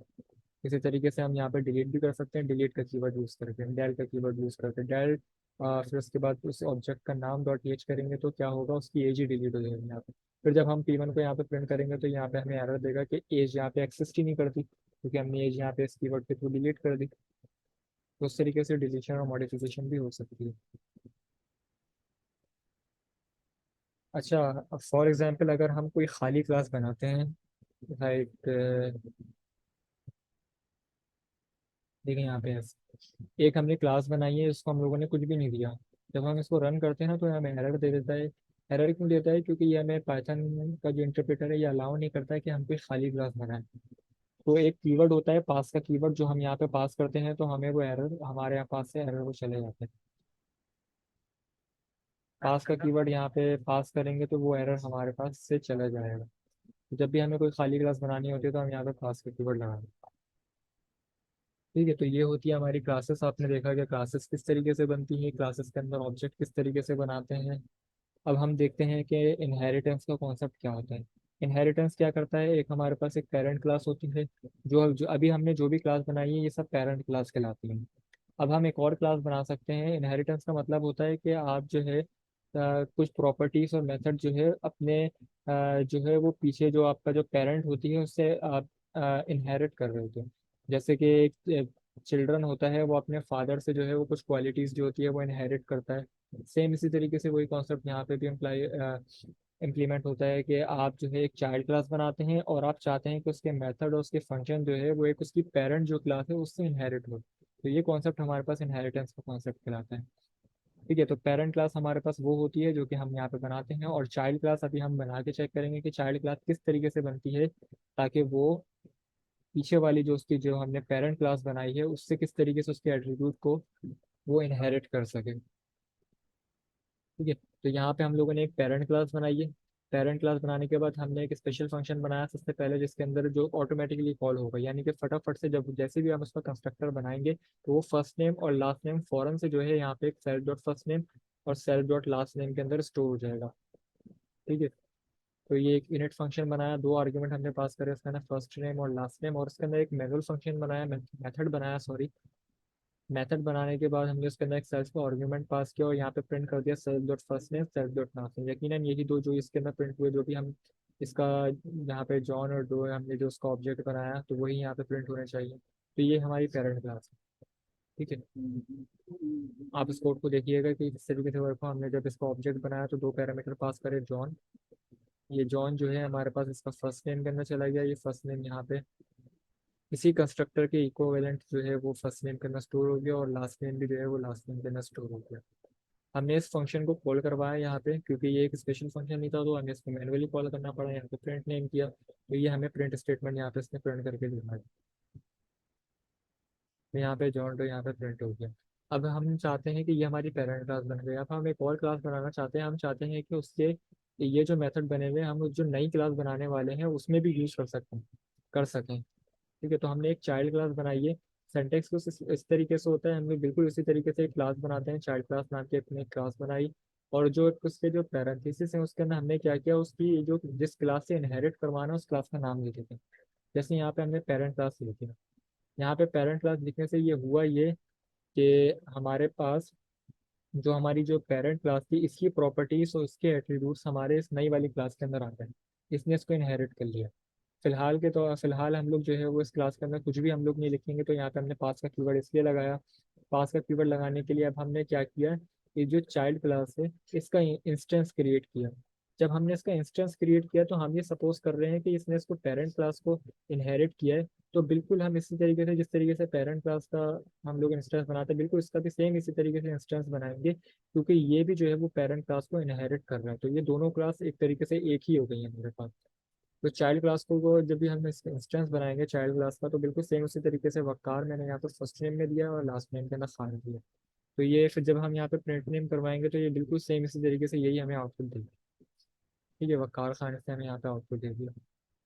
इसी तरीके से हम यहाँ पे डिलीट भी कर सकते हैं, डिलीट का कीवर्ड यूज़ करके, डेल का कीवर्ड यूज़ करके डेल। फिर उसके बाद उस ऑब्जेक्ट का नाम डॉट एच करेंगे तो क्या होगा, उसकी एज ही डिलीट हो जाएगी यहाँ पे। फिर जब हम P1 को यहाँ पे प्रिंट करेंगे तो यहाँ पे हमें एरर देगा कि एज यहाँ पे एक्सिस्ट ही नहीं करती, क्योंकि हमने एज यहाँ पे इस कीवर्ड के थ्रू डिलीट कर दी। तो उस तरीके से डिलीशन और मॉडिफिकेशन भी हो सकती है। अच्छा, अब फॉर एग्जांपल अगर हम कोई खाली क्लास बनाते हैं, लाइक देखिए यहाँ पे एक हमने क्लास बनाई है, इसको हम लोगों ने कुछ भी नहीं दिया। जब हम इसको रन करते हैं ना तो ये हमें एरर दे देता है। एरर क्यों देता है, क्योंकि ये हमें पाइथन का जो इंटरप्रेटर है ये अलाउ नहीं करता है कि हम कोई खाली क्लास बनाएं। तो एक कीवर्ड होता है पास का कीवर्ड, जो हम यहाँ पे पास करते हैं तो हमें वो एरर, हमारे यहाँ पास से एरर वो चले जाते हैं। पास का कीवर्ड यहाँ पे पास करेंगे तो वो एरर हमारे पास से चला जाएगा। तो जब भी हमें कोई खाली क्लास बनानी होती है तो हम यहाँ पे पास का कीवर्ड लगाएंगे। ठीक है, तो ये होती है हमारी क्लासेस। आपने देखा कि क्लासेस किस तरीके से बनती हैं, क्लासेस के अंदर ऑब्जेक्ट किस तरीके से बनाते हैं। अब हम देखते हैं कि इनहेरिटेंस का कॉन्सेप्ट क्या होता है। इनहेरिटेंस क्या करता है, एक हमारे पास एक पेरेंट क्लास होती है, जो अभी हमने जो भी क्लास बनाई है ये सब पेरेंट क्लास कहलाती है। अब हम एक और क्लास बना सकते हैं। इनहेरिटेंस का मतलब होता है कि आप जो है कुछ प्रॉपर्टीज और मेथड जो है अपने जो है वो पीछे जो आपका जो पेरेंट होती है उससे आप इनहेरिट कर रहे होते हैं। जैसे कि एक चिल्ड्रन होता है, वो अपने फादर से जो है वो कुछ क्वालिटीज जो होती है वो इनहेरिट करता है। सेम इसी तरीके से वही कॉन्सेप्ट यहाँ पे भी इम्प्लीमेंट होता है कि आप जो है एक चाइल्ड क्लास बनाते हैं और आप चाहते हैं कि उसके मेथड और उसके फंक्शन जो है वो एक उसकी पेरेंट जो क्लास है उससे इनहेरिट हो। तो ये कॉन्सेप्ट हमारे पास इनहेरिटेंस का कॉन्सेप्ट कहलाता है। ठीक है, तो पेरेंट क्लास हमारे पास वो होती है जो कि हम यहाँ पे बनाते हैं, और चाइल्ड क्लास अभी हम बना के चेक करेंगे कि चाइल्ड क्लास किस तरीके से बनती है, ताकि वो पीछे वाली जो उसकी जो हमने पेरेंट क्लास बनाई है उससे किस तरीके से उसके एट्रीब्यूट को वो इनहेरिट कर सके। ठीक है, तो यहाँ पे हम लोगों ने एक पेरेंट क्लास बनाई है। पेरेंट क्लास बनाने के बाद हमने एक स्पेशल फंक्शन बनाया सबसे पहले, जिसके अंदर जो ऑटोमेटिकली कॉल होगा, यानी कि फटाफट से जब जैसे भी हम उसका कंस्ट्रक्टर बनाएंगे तो वो फर्स्ट नेम और लास्ट नेम फॉरन से जो है यहाँ पे एक सेल्फ डॉट फर्स्ट नेम और सेल्फ डॉट लास्ट नेम के अंदर स्टोर हो जाएगा। ठीक है, तो ये एक इनिट फंक्शन बनाया, दो आर्ग्यूमेंट हमने पास करे, उसका ना फर्स्ट नेम और लास्ट नेम, और उसके अंदर एक मैनुअल फंक्शन बनाया, मेथड बनाया सॉरी। मेथड बनाने के बाद हमने उसके अंदर एक सेल्फ का आर्गुमेंट पास किया और यहाँ पे प्रिंट कर दिया self dot first name self dot last name. यकीनन यही दो जो इसके अंदर प्रिंट हुए, जो भी हम इसका यहाँ पे जॉन और डो हमने जो उसका ऑब्जेक्ट बनाया तो वही यहाँ पे प्रिंट होने चाहिए। तो ये हमारी पेरेंट क्लास है। ठीक है, आप इस कोड को देखिएगा कि किस तरीके से वर्क हो। हमने जब इसका ऑब्जेक्ट बनाया तो दो पैरामीटर पास करे जॉन। ये जॉन जो है हमारे पास इसका फर्स्ट नेम के अंदर चला गया, ये फर्स्ट नेम यहाँ पे इसी कंस्ट्रक्टर के इक्विवेलेंट जो है वो फर्स्ट नेम के अंदर स्टोर हो गया, और लास्ट नेम भी जो है वो लास्ट नेम के अंदर स्टोर हो गया। हमने इस फंक्शन को कॉल करवाया यहाँ पे, क्योंकि ये एक स्पेशल फंक्शन नहीं था तो हमें इसको मैनुअली कॉल करना पड़ा। यहाँ पे प्रिंट नेम किया तो ये हमें प्रिंट स्टेटमेंट यहाँ पे इसने प्रिंट करके दिखाया। तो यहाँ पे जॉन डो यहाँ पे प्रिंट हो गया। अब हम चाहते हैं कि ये हमारी पेरेंट क्लास बन गई। अब हम एक और क्लास बनाना चाहते हैं, हम चाहते हैं कि उसके ये जो मेथड बने हुए हैं हम जो नई क्लास बनाने वाले हैं उसमें भी यूज कर सकें। ठीक है, तो हमने एक चाइल्ड क्लास बनाई है। सिंटेक्स कुछ इस तरीके से होता है, हम लोग बिल्कुल इसी तरीके से एक क्लास बनाते हैं, चाइल्ड क्लास नाम की अपनी एक क्लास बनाई। और जो उसके जो पैरेंथेसिस है उसके अंदर हमने क्या किया, उसकी जो जिस क्लास से इनहेरिट करवाना उस क्लास का नाम लिखे थे। जैसे यहाँ पे हमने पेरेंट क्लास लिखी। यहाँ पे पेरेंट क्लास लिखने से ये हुआ ये कि हमारे पास जो हमारी जो पेरेंट क्लास थी इसकी प्रॉपर्टीज और इसके एट्रीब्यूट्स हमारे इस नई वाली क्लास के अंदर आ गए। इसने इसको इनहेरिट कर लिया। फिलहाल हम लोग जो है वो इस क्लास के अंदर कुछ भी हम लोग नहीं लिखेंगे, तो यहाँ पे हमने पास का कीवर्ड इसलिए लगाया। पास का कीवर्ड लगाने के लिए अब हमने क्या किया, ये जो चाइल्ड क्लास है इसका इंस्टेंस क्रिएट किया। जब हमने इसका इंस्टेंस क्रिएट किया तो हम ये सपोज कर रहे हैं कि इसने इसको पेरेंट क्लास को इनहेरिट किया है। तो बिल्कुल हम इसी तरीके से जिस तरीके से पेरेंट क्लास का हम लोग इंस्टेंस बनाते हैं, बिल्कुल इसका भी सेम इसी तरीके से इंस्टेंस बनाएंगे, क्योंकि ये भी जो है वो पेरेंट क्लास को इनहेरिट कर रहा है। तो ये दोनों क्लास एक तरीके से एक ही हो गई है मेरे पास। तो चाइल्ड क्लास को जब भी हम इसका इंस्टेंस बनाएंगे चाइल्ड क्लास का, तो बिल्कुल सेम उसी तरीके से वकार मैंने यहाँ पर फर्स्ट नेम में दिया और लास्ट नेम के अंदर खान दिया। तो ये फिर जब हम यहाँ पे प्रिंट नेम करवाएंगे तो ये बिल्कुल सेम इसी तरीके से यही हमें आउटपुट देगी। ठीक है, वकार खान से हमें यहाँ पे आउटपुट दे दिया।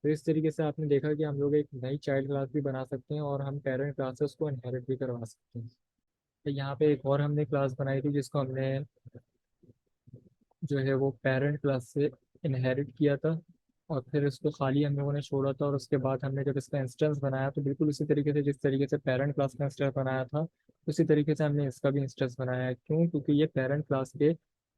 तो इस तरीके से आपने देखा कि हम लोग एक नई चाइल्ड क्लास भी बना सकते हैं और हम पेरेंट क्लास से उसको इनहेरिट भी करवा सकते हैं। तो यहाँ पे एक और हमने क्लास बनाई थी जिसको हमने जो है वो पेरेंट क्लास से इनहेरिट किया था, और फिर इसको खाली हम लोगों ने छोड़ा था, और उसके बाद हमने जब इसका इंस्टेंस बनाया तो बिल्कुल उसी तरीके से जिस तरीके से पेरेंट क्लास का इंस्टेंस बनाया था, उसी तरीके से हमने इसका भी इंस्टेंस बनाया है। क्यों? क्योंकि ये पेरेंट क्लास के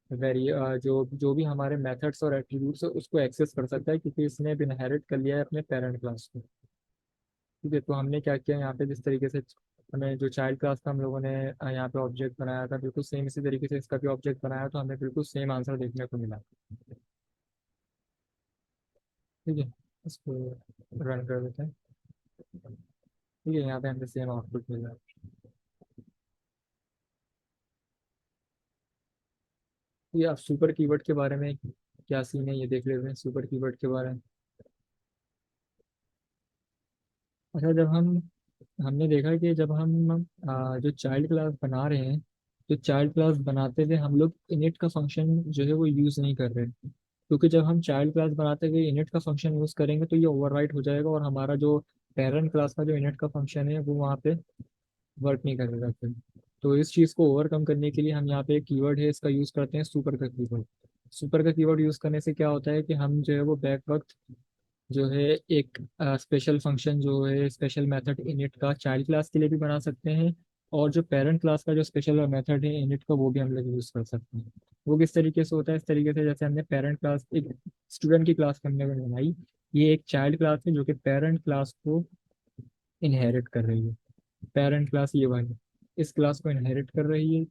जो जो भी हमारे मेथड्स और एट्रीब्यूट्स है उसको एक्सेस कर सकता है, क्योंकि इसने भी इनहेरिट कर लिया है अपने पेरेंट क्लास को। ठीक है, तो हमने क्या किया यहाँ पे, जिस तरीके से हमें जो चाइल्ड क्लास का हम लोगों ने यहाँ पे ऑब्जेक्ट बनाया था, बिल्कुल सेम इसी तरीके से इसका भी ऑब्जेक्ट बनाया, तो हमें बिल्कुल सेम आंसर देखने को मिला। ठीक है, इसको रन कर देते हैं। ठीक है, यहाँ पे हमें सेम आउटपुट मिल रहा है। ये आप सुपर कीवर्ड के बारे में क्या सीन है ये देख लेते हैं, सुपर कीवर्ड के बारे में। अच्छा, जब हमने देखा कि जब हम जो चाइल्ड क्लास बना रहे हैं, तो चाइल्ड क्लास बनाते हुए हम लोग इनिट का फंक्शन जो है वो यूज़ नहीं कर रहे, क्योंकि जब हम चाइल्ड क्लास बनाते हुए इनिट का फंक्शन यूज़ करेंगे तो ये ओवरराइट हो जाएगा, और हमारा जो पेरेंट क्लास का जो इनिट का फंक्शन है वो वहाँ पे वर्क नहीं करेगा फिर। तो इस चीज़ को ओवरकम करने के लिए हम यहाँ पे एक कीवर्ड है इसका यूज़ करते हैं, सुपर का कीवर्ड। सुपर का कीवर्ड यूज़ करने से क्या होता है कि हम जो है वो बैक वक्त जो है एक स्पेशल फंक्शन जो है स्पेशल मेथड इनिट का चाइल्ड क्लास के लिए भी बना सकते हैं, और जो पेरेंट क्लास का जो स्पेशल मेथड है इनिट का वो भी हम लोग यूज़ कर सकते हैं। वो किस तरीके से होता है? इस तरीके से जैसे हमने पेरेंट क्लास एक स्टूडेंट की क्लास हमने बनाई, ये एक चाइल्ड क्लास है जो कि पेरेंट क्लास को इनहेरिट कर रही है। पेरेंट क्लास ये वाली इस क्लास को इनहेरिट कर रही है।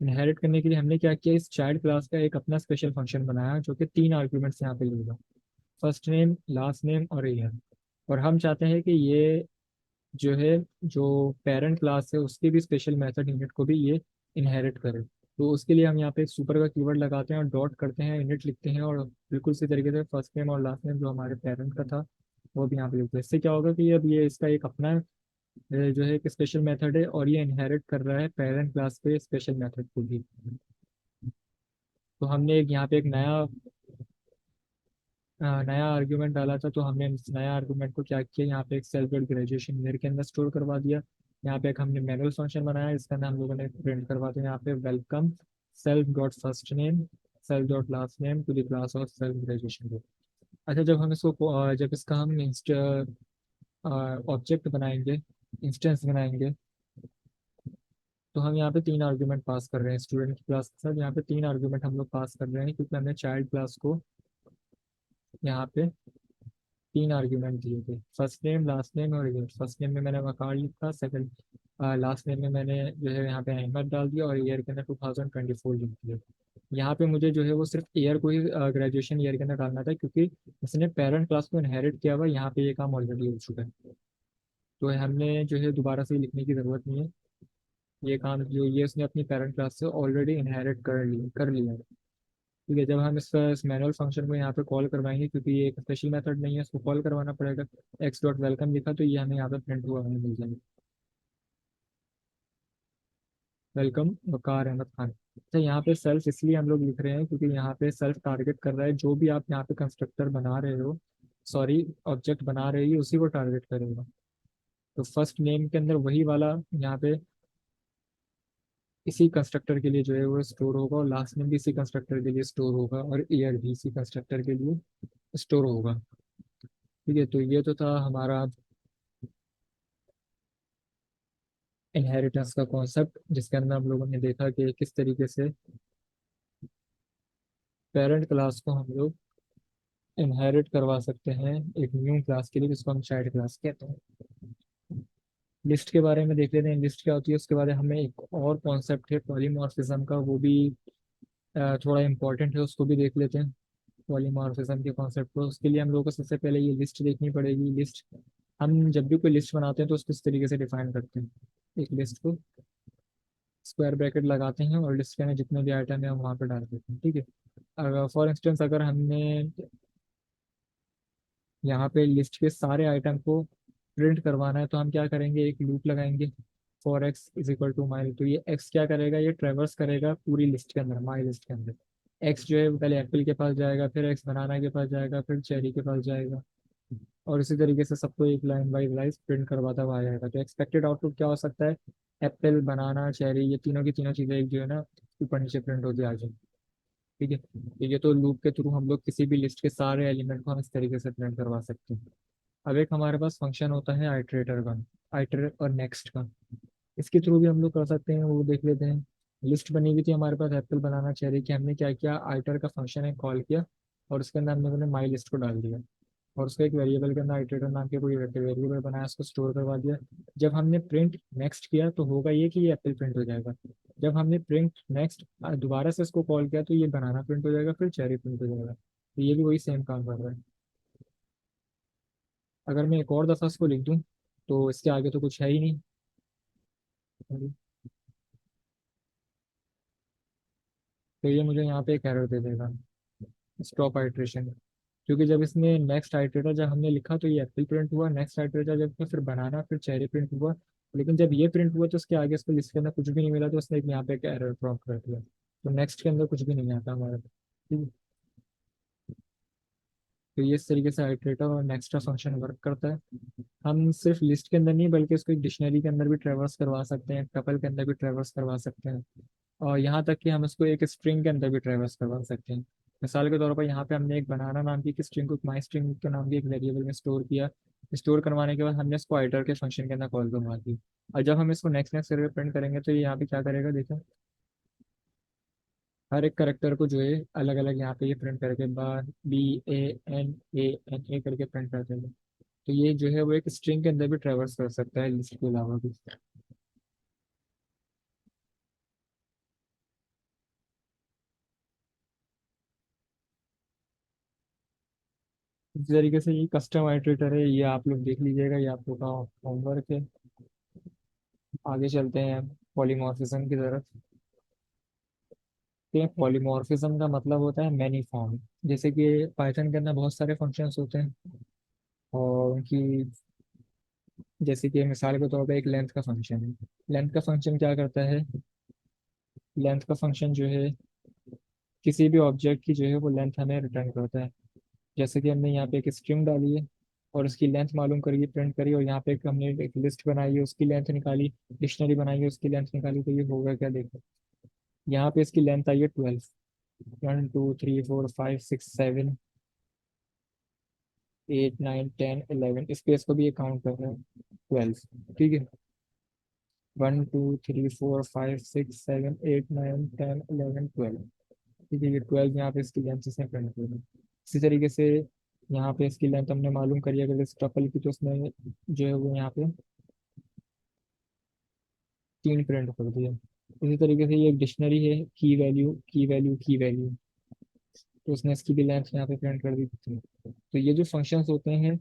इनहेरिट करने के लिए हमने क्या किया, इस चाइल्ड क्लास का एक अपना स्पेशल फंक्शन बनाया जो कि तीन आर्ग्यूमेंट्स यहाँ पे लेगा, फर्स्ट नेम, लास्ट नेम और ईयर। और हम चाहते हैं कि ये जो है जो पेरेंट क्लास है उसके भी स्पेशल मेथड इनिट को भी ये इनहेरिट करे। तो उसके लिए हम यहाँ पे एक सुपर का कीवर्ड लगाते हैं और डॉट करते हैं, इनिट लिखते हैं, और बिल्कुल इसी तरीके से फर्स्ट नेम और लास्ट नेम जो हमारे पेरेंट का था वो भी यहाँ पे लिखते हैं। इससे क्या होगा कि अब ये इसका एक अपना जो है एक स्पेशल मेथड है, और ये इनहेरिट कर रहा है पेरेंट क्लास पे स्पेशल मेथड को भी। तो हमने एक यहाँ पे एक नया आर्गुमेंट डाला था, तो हमने इस नया आर्गुमेंट को क्या किया, यहाँ पे एक सेल्फ डॉट ग्रेजुएशन ईयर के अंदर स्टोर करवा दिया। यहाँ पे एक हमने मैनुअल फंक्शन बनाया, इसका नाम हम लोगों ने प्रिंट करवा दिया यहाँ पे, welcome self dot first name self dot last name to the class of self graduation. अच्छा, जब हम इसको जब इसका हम ऑब्जेक्ट बनाएंगे, इंस्टेंस बनाएंगे, तो हम यहाँ पे तीन आर्गुमेंट पास कर रहे हैं स्टूडेंट की क्लास के साथ। यहाँ पे तीन आर्गुमेंट हम लोग पास कर रहे हैं, क्योंकि हमने चाइल्ड क्लास को यहाँ पे तीन आर्ग्यूमेंट दिए थे, फर्स्ट नेम, लास्ट नेम और ईयर। फर्स्ट नेम में मैंने वकार लिखा, सेकंड लास्ट नेम में मैंने जो है यहाँ पे अहमद डाल दिया, और ईयर के अंदर 2024 लिख दिया। यहाँ पे मुझे जो है वो सिर्फ ईयर को ही ग्रेजुएशन ईयर के अंदर डालना था, क्योंकि इसने पेरेंट क्लास को इनहेरिट किया हुआ, यहाँ पे ये काम ऑलरेडी हो चुका है। तो हमने जो है दोबारा से लिखने की ज़रूरत नहीं है, ये काम जो ये उसने अपनी पेरेंट क्लास से ऑलरेडी इनहेरिट कर लिया है। ठीक है, जब हम इस मैनुअल फंक्शन को यहाँ पे कॉल करवाएंगे, क्योंकि ये एक स्पेशल मेथड नहीं है, इसको कॉल करवाना पड़ेगा। एक्स डॉट वेलकम लिखा तो ये हमें यहाँ पे प्रिंट हुआ हमें मिल जाएगा, वेलकम वकार अहमद खान। तो यहाँ पे सेल्फ इसलिए हम लोग लिख रहे हैं क्योंकि यहाँ पे सेल्फ टारगेट कर रहा है, जो भी आप यहाँ पे कंस्ट्रक्टर बना रहे हो, सॉरी ऑब्जेक्ट बना रहे हो उसी को टारगेट करेगा। तो फर्स्ट नेम के अंदर वही वाला यहाँ पे इसी कंस्ट्रक्टर के लिए जो है वो स्टोर होगा, और लास्ट नेम भी इसी कंस्ट्रक्टर के लिए स्टोर होगा, और ईयर भी इसी कंस्ट्रक्टर के लिए स्टोर होगा। ठीक है, तो ये तो था हमारा इनहेरिटेंस का कॉन्सेप्ट, जिसके अंदर हम लोगों ने देखा कि किस तरीके से पेरेंट क्लास को हम लोग इनहेरिट करवा सकते हैं एक न्यू क्लास के लिए, जिसको हम चाइल्ड क्लास कहते हैं। लिस्ट के बारे में देख लेते हैं, लिस्ट क्या होती है। उसके बाद हमें एक और कॉन्सेप्ट है पॉलीमॉर्फिज्म का, वो भी थोड़ा इंपॉर्टेंट है, उसको भी देख लेते हैं। पॉलीमॉर्फिज्म के कॉन्सेप्ट को, उसके लिए हम लोगों को सबसे पहले ये लिस्ट देखनी पड़ेगी। लिस्ट हम जब भी कोई लिस्ट बनाते हैं तो उसको इस तरीके से डिफाइन करते हैं, एक लिस्ट को स्क्वायर ब्रैकेट लगाते हैं, और लिस्ट के अंदर जितने भी आइटम है हम वहाँ पे डाल देते हैं। ठीक है, अगर फॉर इंस्टेंस अगर हमने यहाँ पे लिस्ट के सारे आइटम को प्रिंट करवाना है, तो हम क्या करेंगे, एक लूप लगाएंगे, for x is equal to my. तो ये एक्स क्या करेगा, ये ट्रेवर्स करेगा पूरी लिस्ट के अंदर, माई लिस्ट के अंदर। एक्स जो है वो पहले एप्पल के पास जाएगा, फिर एक्स बनाना के पास जाएगा, फिर चेरी के पास जाएगा, और इसी तरीके से सबको एक लाइन बाई लाइन प्रिंट करवाता हुआ आ जाएगा। तो एक्सपेक्टेड आउटपुट क्या हो सकता है, एप्पल, बनाना, चेरी, ये तीनों की तीनों चीज़ें एक जो है ना ऊपर नीचे प्रिंट होती आ जाएगी। ठीक है, तो ये तो लूप के थ्रू हम लोग किसी भी लिस्ट के सारे एलिमेंट को हम इस तरीके से प्रिंट करवा सकते हैं। अब एक हमारे पास फंक्शन होता है आइटरेटर का, आइटर और नेक्स्ट का। इसके थ्रू भी हम लोग कर सकते हैं, वो देख लेते हैं। लिस्ट बनी हुई थी हमारे पास एप्पल बनाना चाहिए कि हमने क्या किया, आइटर का फंक्शन है कॉल किया, और उसके अंदर हमने माई लिस्ट को डाल दिया, और उसको एक वेरिएबल के अंदर आइटरेटर नाम के कोई वेरिएबल बनाया, उसको स्टोर करवा दिया। जब हमने प्रिंट नेक्स्ट किया तो होगा ये कि ये एप्पल प्रिंट हो जाएगा। जब हमने प्रिंट नेक्स्ट दोबारा से इसको कॉल किया तो ये बनाना प्रिंट हो जाएगा, फिर चेरी प्रिंट हो जाएगा। तो ये भी वही सेम काम कर रहा है। अगर मैं एक और दफ़ा इसको लिख दूँ तो इसके आगे तो कुछ है ही नहीं। तो ये मुझे यहाँ पे एक एरर दे देगा, स्टॉप आइट्रेशन। क्योंकि जब इसमें नेक्स्ट आइटरेटर जब हमने लिखा तो ये एप्पल प्रिंट हुआ, नेक्स्ट आइटरेटर जब था फिर बनाना, फिर चेरी प्रिंट हुआ। लेकिन जब ये प्रिंट हुआ तो उसके आगे इसको लिस्ट के अंदर कुछ भी नहीं मिला, तो उसने एक यहाँ पे एक एरर प्रॉम्प्ट कर दिया। तो नेक्स्ट के अंदर कुछ भी नहीं आता हमारे पास। ठीक है? तो ये इस तरीके से आइटरेटर और नेक्स्ट का फंक्शन वर्क करता है। हम सिर्फ लिस्ट के अंदर नहीं बल्कि इसको एक डिक्शनरी के अंदर भी ट्रेवर्स करवा सकते हैं, टपल के अंदर भी ट्रेवर्स करवा सकते हैं, और यहाँ तक कि हम इसको एक स्ट्रिंग के अंदर भी ट्रेवर्स करवा सकते हैं। मिसाल के तौर पर यहाँ पे हमने एक बनाना नाम की स्ट्रिंग को माई स्ट्रिंग के नाम की एक वेरिएबल में स्टोर किया। स्टोर करवाने के बाद हमने इसको आइटर के फंक्शन के अंदर कॉल करवा दी। और जब हम इसको नेक्स्ट नेक्स्ट करके प्रिंट करेंगे तो ये यहाँ पे क्या करेगा देखो, हर एक करेक्टर को जो है अलग अलग यहाँ पे ये प्रिंट करके बार BANANA करके प्रिंट कर देगा। तो ये जो है वो एक स्ट्रिंग के अंदर भी ट्रेवर्स कर सकता है लिस्ट के अलावा भी। इस तरीके से ये कस्टम आइटरेटर है, ये आप लोग देख लीजिएगा, ये आप लोग का होमवर्क है। आगे चलते हैं पॉलीमॉर्फिज्म की तरफ। कि पॉलीमॉर्फिज्म का मतलब होता है मैनी फॉर्म। जैसे कि पाइथन के अंदर बहुत सारे फंक्शंस होते हैं, और उनकी जैसे कि मिसाल के तौर पे एक लेंथ का फंक्शन है। लेंथ का फंक्शन क्या करता है, लेंथ का फंक्शन जो है किसी भी ऑब्जेक्ट की जो है वो लेंथ हमें रिटर्न करता है। जैसे कि हमने यहाँ पे एक स्ट्रिंग डाली है और उसकी लेंथ मालूम करी, प्रिंट करी, और यहाँ पे हमने एक लिस्ट बनाई है उसकी लेंथ निकाली, डिक्शनरी बनाई है उसकी लेंथ निकाली, तो ये होगा क्या देखो, यहाँ पे इसकी लेंथ आई है 12। 1 2 3 4 5 6 7 8 9 10 11, स्पेस को भी ये काउंट कर रहे हैं 12। ठीक है, 1 2 3 4 5 6 7 8 9 10 11 12। ठीक है, ये 12 यहाँ पे इसकी लेंथ इसने प्रिंट की है। इसी तरीके से यहाँ पे इसकी लेंथ हमने मालूम करी अगर इस टपल की, तो उसने जो है वो यहाँ पे 3 प्रिंट कर दिया। इसी तरीके से ये एक डिक्शनरी है, की वैल्यू की वैल्यू की वैल्यू, तो उसने इसकी भी लेंथ यहाँ पे प्रिंट कर दी थी। तो ये जो फंक्शंस होते हैं,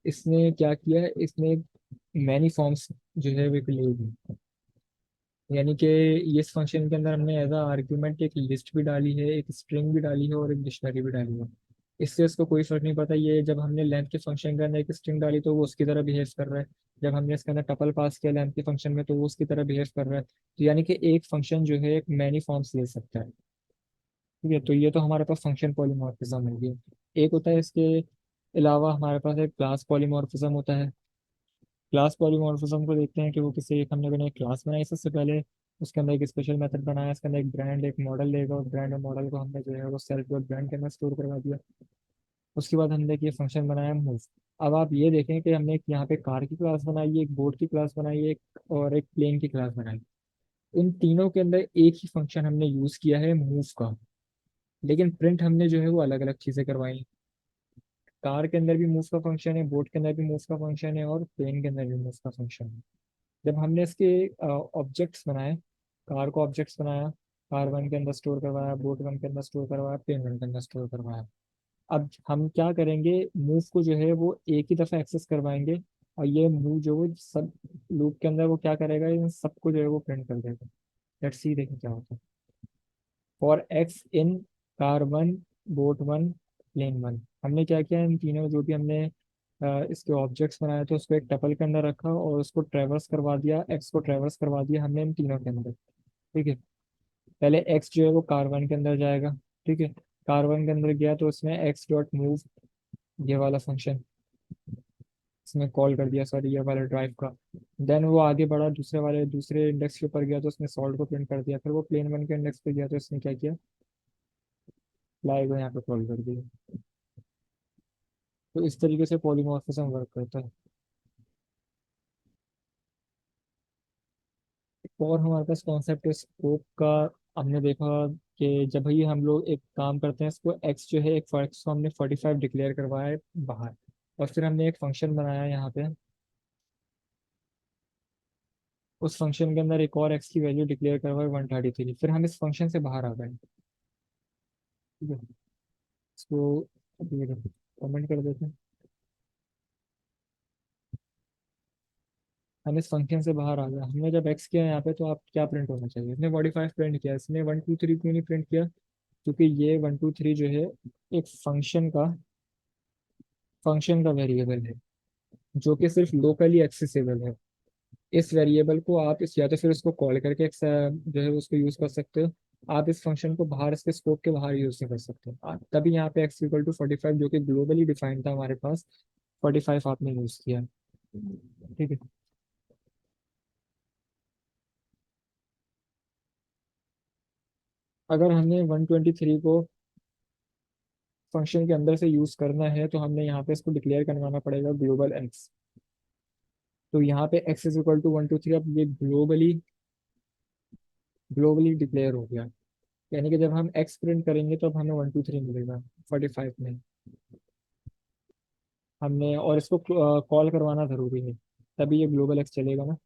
इसने क्या किया है, इसने मैनी फॉर्म्स जो है वो ले ली। यानी कि इस फंक्शन के अंदर हमने एज आर्ग्यूमेंट एक लिस्ट भी डाली है, एक स्ट्रिंग भी डाली है, और एक डिक्शनरी भी डाली है। इससे उसको कोई फर्क नहीं पड़ता, ये जब हमने लेंथ के फंक्शन के अंदर एक स्ट्रिंग डाली तो वो उसकी तरह बिहेव कर रहा है, जब हमने इसके अंदर टपल पास किया लेंथ के फंक्शन में तो वो उसकी तरह बिहेव कर रहा है। तो यानी कि एक फंक्शन जो है एक मैनी फॉर्म्स ले सकता है। ठीक है, तो ये तो हमारे पास फंक्शन पॉलीमॉर्फिज्म हो गई। एक होता है इसके अलावा हमारे पास एक क्लास पॉलीमॉर्फिज्म होता है। क्लास पॉलीमॉर्फिज्म को देखते हैं कि वो किसी एक हमने बने एक क्लास बनाई सबसे पहले, उसके अंदर एक स्पेशल मेथड बनाया, उसके अंदर एक ब्रांड एक मॉडल लेगा, और ब्रांड और मॉडल को हमने जो है वो सेल्फ डॉट ब्रांड के अंदर स्टोर करवा दिया। उसके बाद हमने एक ये फंक्शन बनाया मूव। अब आप ये देखें कि हमने एक यहाँ पे कार की क्लास बनाई है, एक बोर्ड की क्लास बनाई है, एक और एक प्लेन की क्लास बनाई। इन तीनों के अंदर एक ही फंक्शन हमने यूज किया है मूव का, लेकिन प्रिंट हमने जो है वो अलग अलग चीजें करवाई। कार के अंदर भी मूव का फंक्शन है, बोर्ड के अंदर भी मूव का फंक्शन है, और प्लेन के अंदर भी मूव का फंक्शन है। जब हमने इसके ऑब्जेक्ट्स बनाए, कार को ऑब्जेक्ट्स बनाया, कार वन के अंदर स्टोर करवाया, बोट वन के अंदर स्टोर करवाया, प्लेन वन के अंदर स्टोर करवाया। अब हम क्या करेंगे, मूव को जो है वो एक ही दफ़ा एक्सेस करवाएंगे, और ये मूव जो वो सब लूप के अंदर वो क्या करेगा, इन सबको जो है वो प्रिंट कर देगा। लेट्स सी देखें क्या होता है। For x in car one, boat one, plane one, हमने क्या किया, इन तीनों जो भी हमने इसके ऑब्जेक्ट्स बनाए थे उसको एक टपल के अंदर रखा और उसको ट्रेवर्स करवा दिया, एक्स को ट्रेवर्स करवा दिया हमने इन तीनों के अंदर। ठीक है, पहले एक्स जो है वो कार वन के अंदर जाएगा। ठीक है, कार वन के अंदर गया तो उसमें एक्स डॉट मूव, ये वाला फंक्शन इसमें कॉल कर दिया, सॉरी ये वाला ड्राइव का। देन वो आगे बढ़ा, दूसरे वाले दूसरे इंडेक्स के ऊपर गया तो उसने सॉल्ट को प्रिंट कर दिया, फिर वो प्लेन वन के इंडेक्स पे गया तो उसने क्या किया, फ्लाई को यहाँ पे कॉल कर दिया। तो इस तरीके से पॉलीमॉर्फिज्म वर्क करता है। और हमारे पास कॉन्सेप्ट है स्कोप का। हमने देखा कि जब भी हम लोग एक काम करते हैं, इसको एक्स जो है, एक फॉर एक्स को हमने 45 डिक्लेयर करवाया है बाहर, और फिर हमने एक फंक्शन बनाया है यहाँ पे। उस फंक्शन के अंदर एक और एक्स की वैल्यू डिक्लेयर करवाए 133, फिर हम इस फंक्शन से बाहर आ गए। ठीक है, इसको कमेंट कर देते हैं। हम इस फंक्शन से बाहर आ गए, हमने जब एक्स किया यहाँ पे, तो आप क्या प्रिंट होना चाहिए? इसने 45 प्रिंट किया, इसने 1 2 3 क्यों नहीं प्रिंट किया? क्योंकि ये 1 2 3 जो है एक फंक्शन का वेरिएबल है, जो कि सिर्फ लोकली एक्सेसिबल है। इस वेरिएबल को आप इस, या तो फिर उसको कॉल करके जो है उसको यूज कर सकते हो। आप इस फंक्शन को बाहर, इसके स्कोप के बाहर यूज नहीं कर सकते। तभी यहाँ पे एक्स इक्वल टू 45, जो कि ग्लोबली डिफाइंड था हमारे पास, 45 आपने यूज किया। ठीक है। अगर हमने 123 को फंक्शन के अंदर से यूज करना है, तो हमने यहाँ पे इसको डिक्लेयर करवाना पड़ेगा ग्लोबल एक्स। तो यहाँ पे एक्स इज इक्वल टू 1 2 3, अब ये ग्लोबली डिक्लेयर हो गया। यानी कि जब हम एक्स प्रिंट करेंगे तो अब हमें 1 2 3 मिलेगा 45 में। हमने और इसको कॉल करवाना जरूरी है, तभी ये ग्लोबल एक्स चलेगा ना।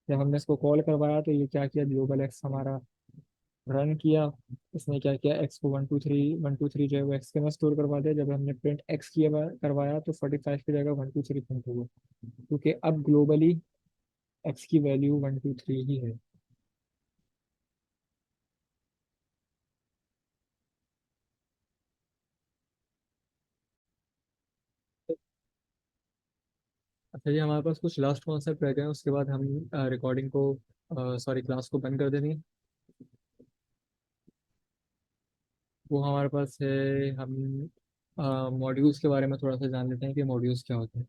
जब हमने इसको कॉल करवाया, तो ये क्या किया, ग्लोबल एक्स हमारा रन किया। इसने क्या किया, एक्स को 1 2 3 जो है वो एक्स के अंदर स्टोर करवा दिया। जब हमने प्रिंट एक्स किया करवाया, तो 45 की जगह 1 2 3 प्रिंट हुआ, क्योंकि अब ग्लोबली एक्स की वैल्यू 1 2 3 ही है। अच्छा जी, हमारे पास कुछ लास्ट कॉन्सेप्ट रह गए हैं, उसके बाद हम रिकॉर्डिंग को, सॉरी, क्लास को बंद कर देंगे। वो हमारे पास है, हम मॉड्यूल्स के बारे में थोड़ा सा जान लेते हैं कि मॉड्यूल्स क्या होते हैं।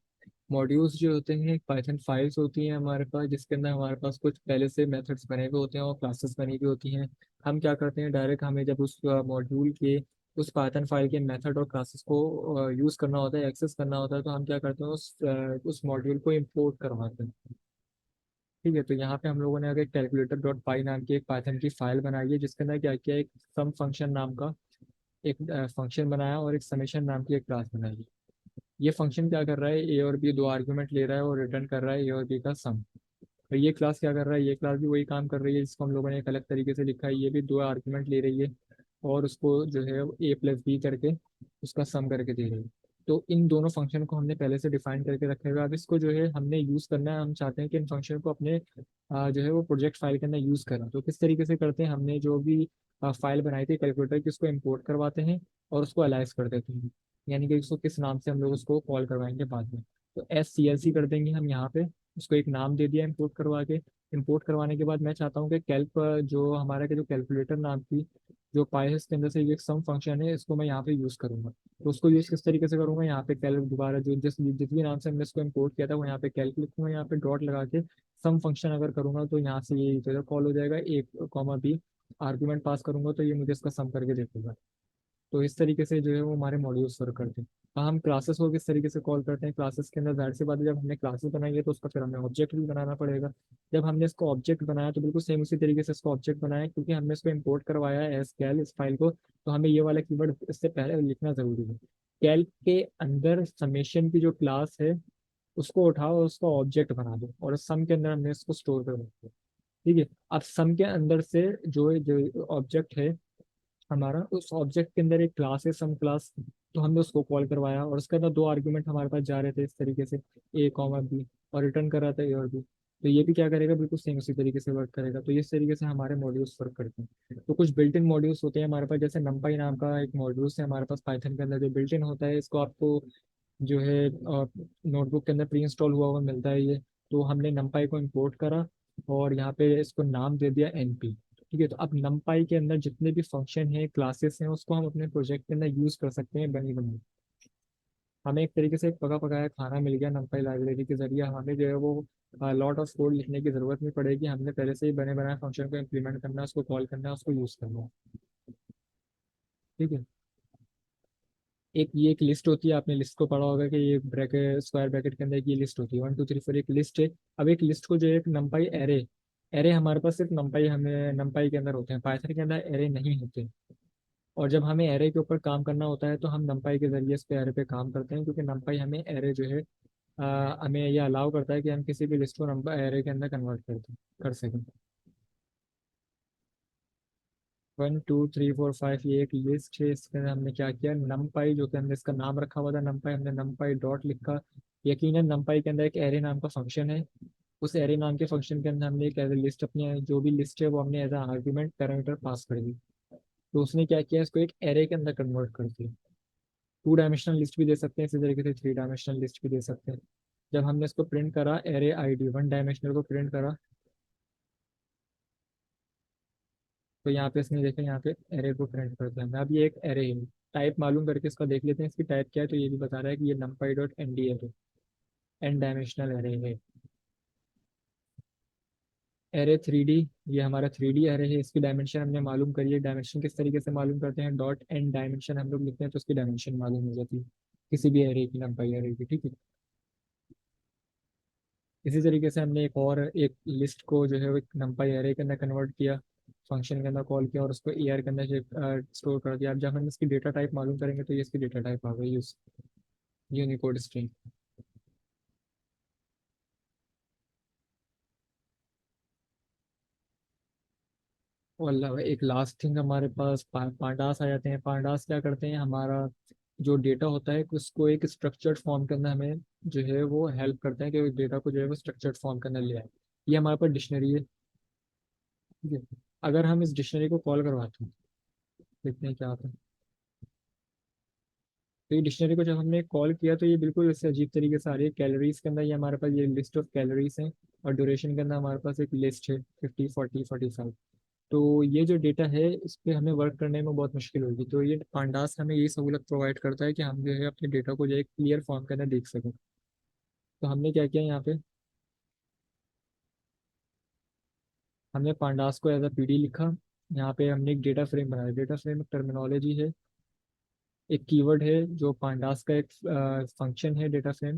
मॉड्यूल्स जो होते हैं, पाइथन फाइल्स होती हैं हमारे पास, जिसके अंदर हमारे पास कुछ पहले से मेथड्स बने हुए होते हैं और क्लासेस बनी हुई होती हैं। हम क्या करते हैं, डायरेक्ट हमें जब उस मॉड्यूल के, उस पाइथन फाइल के मेथड और क्लासेस को यूज़ करना होता है, एक्सेस करना होता है, तो हम क्या करते हैं, उस मॉड्यूल को इम्पोर्ट करवाते हैं। ठीक है, तो यहाँ पे हम लोगों ने अगर कैलकुलेटर डॉट पाई नाम की एक पाइथन की फाइल बनाई है, जिसके अंदर क्या किया, एक सम फंक्शन नाम का एक फंक्शन बनाया, और एक समेशन नाम की एक क्लास बनाई है। ये फंक्शन क्या कर रहा है, ए और बी दो आर्गुमेंट ले रहा है और रिटर्न कर रहा है ए और बी का सम। तो ये क्लास क्या कर रहा है, ये क्लास भी वही काम कर रही है, जिसको हम लोगों ने एक अलग तरीके से लिखा है। ये भी दो आर्गुमेंट ले रही है, और उसको जो है ए प्लस बी करके उसका सम करके दे रही है। तो इन दोनों फंक्शन को हमने पहले से डिफाइन करके रखा है। अब इसको जो है हमने यूज़ करना है, हम चाहते हैं कि इन फंक्शन को अपने जो है वो प्रोजेक्ट फाइल के अंदर यूज़ करें। तो किस तरीके से करते हैं, हमने जो भी फाइल बनाई थी कैलकुलेटर की, उसको इम्पोर्ट करवाते हैं और उसको अलाइज कर देते हैं। यानी कि उसको किस नाम से हम लोग उसको कॉल करवाएंगे बाद में। तो SCLC कर देंगे हम यहाँ पे, उसको एक नाम दे दिया इंपोर्ट करवा के। इंपोर्ट करवाने के बाद मैं चाहता हूँ कि कैल्क, जो हमारा के जो कैलकुलेटर नाम की जो पाइथन के अंदर से ये सम फंक्शन है, इसको मैं यहाँ पे यूज़ करूंगा। तो उसको यूज़ किस तरीके से करूंगा, यहाँ पे कैल्क दोबारा जो जिस भी नाम से हमने इसको इंपोर्ट किया था, वो यहाँ पे कैल्क लिखूंगा, यहाँ पे डॉट लगा के सम फंक्शन अगर करूंगा, तो यहाँ से ये जो कॉल हो जाएगा, एक कॉमा बी आर्गुमेंट पास करूंगा, तो ये मुझे इसका सम करके देखेगा। तो इस तरीके से जो है वो हमारे मॉड्यूल्स वर्क करते हैं। हम क्लासेस को किस तरीके से कॉल करते हैं, क्लासेस के अंदर जाहिर सी बात है, जब हमने क्लासेस बनाई है, तो उसका फिर हमें ऑब्जेक्ट भी बनाना पड़ेगा। जब हमने इसको ऑब्जेक्ट बनाया, तो बिल्कुल सेम उसी तरीके से इसको ऑब्जेक्ट बनाया, क्योंकि हमने इसको इंपोर्ट करवाया है एस कैल इस फाइल को, तो हमें ये वाला कीवर्ड इससे पहले लिखना जरूरी है। कैल के अंदर समेशन की जो क्लास है, उसको उठाओ और उसका ऑब्जेक्ट बना दो, और सम के अंदर हमने इसको स्टोर कर दिया। ठीक है, अब सम के अंदर से जो जो ऑब्जेक्ट है हमारा, उस ऑब्जेक्ट के अंदर एक क्लास है सम क्लास, तो हमने उसको कॉल करवाया, और उसके अंदर दो आर्ग्यूमेंट हमारे पास जा रहे थे इस तरीके से, ए कॉमा बी, और रिटर्न कर रहा था ए और बी। तो ये भी क्या करेगा, बिल्कुल सेम उसी तरीके से वर्क करेगा। तो इस तरीके से हमारे मॉड्यूल्स वर्क करते हैं। तो कुछ बिल्ट इन मॉड्यूल्स होते हैं हमारे पास, जैसे नंपाई नाम का एक मॉड्यूल्स है हमारे पास पाइथन के अंदर, जो बिल्ट इन होता है, इसको आपको जो है नोटबुक के अंदर प्री इंस्टॉल हुआ हुआ मिलता है ये। तो हमने नमपाई को इंपोर्ट करा, और यहाँ पे इसको नाम दे दिया NP। ठीक है, तो अब नमपाई के अंदर जितने भी फंक्शन हैं, क्लासेस हैं, उसको हम अपने प्रोजेक्ट के अंदर यूज कर सकते हैं बनी बनी। हमें एक तरीके से एक पका पकाया खाना मिल गया नमपाई लाइब्रेरी के जरिए। हमें जो है वो लॉट ऑफ कोड लिखने की जरूरत नहीं पड़ेगी, हमने पहले से ही बने बनाए फंक्शन को इम्प्लीमेंट करना है, उसको कॉल करना है, उसको यूज करना है। ठीक है। एक ये एक लिस्ट होती है, आपने लिस्ट को पढ़ा होगा कि ये ब्रैकेट स्क्वायर ब्रैकेट के अंदर एक ये लिस्ट होती है, 1 2 3 4 एक लिस्ट है। अब एक लिस्ट को जो है एक नंपाई एरे, एरे हमारे पास सिर्फ नंपाई, हमें नंपाई के अंदर होते हैं, पाइथन के अंदर एरे नहीं होते। और जब हमें एरे के ऊपर काम करना होता है तो हम नंपाई के जरिए इस पे एरे पे काम करते हैं, क्योंकि नंपाई हमें एरे जो है हमें ये अलाउ करता है कि हम किसी भी लिस्ट को नंबर एरे के अंदर कन्वर्ट कर सकें। 1 2 3 4 5 ये एक लिस्ट है, इसके अंदर हमने क्या किया, नमपाई जो कि हमने इसका नाम रखा हुआ था नमपाई, हमने नमपाई डॉट लिखा। यकीनन नमपाई के अंदर एक एरे नाम का फंक्शन है, उस एरे नाम के फंक्शन के अंदर हमने एक एज लिस्ट, अपनी जो भी लिस्ट है वो हमने एज आर्ग्यूमेंट पैरामीटर पास कर दी। तो उसने क्या किया, इसको एक एरे के अंदर कन्वर्ट कर दिया। 2 डायमेंशनल लिस्ट भी दे सकते हैं इसी तरीके से, 3 डायमेंशनल लिस्ट भी दे सकते हैं। जब हमने इसको प्रिंट करा एरे आईडी 1 डायमेंशनल को प्रिंट करा, तो यहाँ पे इसने देखा, यहाँ पे एरे को प्रिंट कर दिया हमने। अब ये एक एरे है, टाइप मालूम करके इसका देख लेते हैं इसकी टाइप क्या है। तो ये भी बता रहा है कि ये numpy dot N D array, N dimensional array है। एरे 3D, ये हमारा 3D एरे है, इसकी डायमेंशन हमने मालूम करी है। डायमेंशन किस तरीके से मालूम करते हैं, डॉट एन डायमेंशन हम लोग लिखते हैं तो उसकी डायमेंशन मालूम हो जाती है किसी भी एरे की, numpy एरे की, ठीक है। इसी तरीके से हमने एक और एक लिस्ट को जो है वो एक numpy एरे के अंदर कन्वर्ट किया, फंक्शन के अंदर कॉल किया और उसको ए आर के अंदर स्टोर कर दिया। अब जब हम इसकी डेटा टाइप मालूम करेंगे तो ये इसकी डेटा टाइप आ गई, यूनिकोड स्ट्रिंग। और अलावा एक लास्ट थिंग हमारे पास पांडास आ जाते हैं। पांडास क्या करते हैं, हमारा जो डेटा होता है उसको एक स्ट्रक्चर्ड फॉर्म के अंदर हमें जो है वो हेल्प करते हैं कि डेटा को जो है वो स्ट्रक्चर्ड फॉर्म के अंदर ले आए। ये हमारे पास डिक्शनरी है, ठीक है। अगर हम इस डिक्शनरी को कॉल करवाते हैं, देखते हैं क्या होता है। तो ये डिक्शनरी को जब हमने कॉल किया तो ये बिल्कुल इससे अजीब तरीके से आ रही है। कैलोरीज के अंदर ये हमारे पास ये लिस्ट ऑफ कैलोरीज हैं, और ड्यूरेशन के अंदर हमारे पास एक लिस्ट है 50 40 45। तो ये जो डेटा है इस पे हमें वर्क करने में बहुत मुश्किल होगी। तो ये पांडास हमें यही सहूलत प्रोवाइड करता है कि हम जो है अपने डेटा को जो है क्लियर फॉर्म के अंदर देख सकें। तो हमने क्या किया यहाँ पे, हमने पांडास को एज अ पीडी लिखा। यहाँ पे हमने एक डेटा फ्रेम बनाया। डेटा फ्रेम एक टर्मिनोलॉजी है, एक कीवर्ड है जो पांडास का एक फंक्शन है डेटा फ्रेम।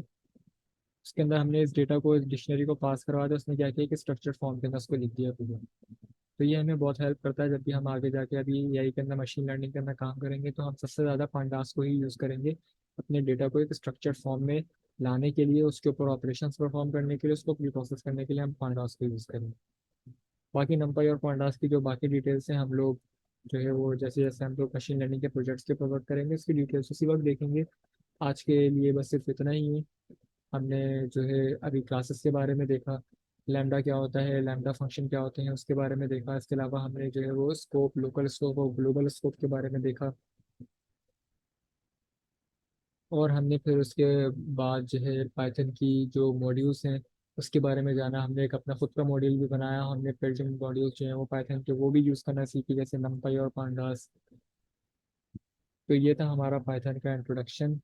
उसके अंदर हमने इस डेटा को इस डिक्शनरी को पास करवा दिया, उसने क्या किया कि स्ट्रक्चर्ड फॉर्म के अंदर उसको लिख दिया पूरा। तो ये हमें बहुत हेल्प करता है जब भी हम आगे जाके अभी एआई के अंदर मशीन लर्निंग के अंदर काम करेंगे, तो हम सबसे ज़्यादा पांडास को ही यूज़ करेंगे अपने डेटा को एक स्ट्रक्चर्ड फॉर्म में लाने के लिए, उसके ऊपर ऑपरेशंस परफॉर्म करने के लिए, उसको प्री प्रोसेस करने के लिए हम पांडास को यूज़ करेंगे। बाकी नंपाई और पांडास की जो बाकी डिटेल्स हैं हम लोग जो है वो जैसे जैसे हम लोग मशीन लर्निंग के प्रोजेक्ट्स के प्रोवाइड करेंगे उसकी डिटेल्स उसी वक्त देखेंगे। आज के लिए बस सिर्फ इतना ही है। हमने जो है अभी क्लासेस के बारे में देखा, लैम्डा क्या होता है, लैम्डा फंक्शन क्या होते हैं उसके बारे में देखा। इसके अलावा हमने जो है वो स्कोप, लोकल स्कोप और ग्लोबल स्कोप के बारे में देखा। और हमने फिर उसके बाद जो है पाइथन की जो मॉड्यूल्स हैं उसके बारे में जाना। हमने एक अपना खुद का मॉड्यूल भी बनाया, हमने बिल्डिंग मॉड्यूल्स जो हैं वो पाइथन के वो भी यूज़ करना सीखी, जैसे नमपाई और पांडास। तो ये था हमारा पाइथन का इंट्रोडक्शन।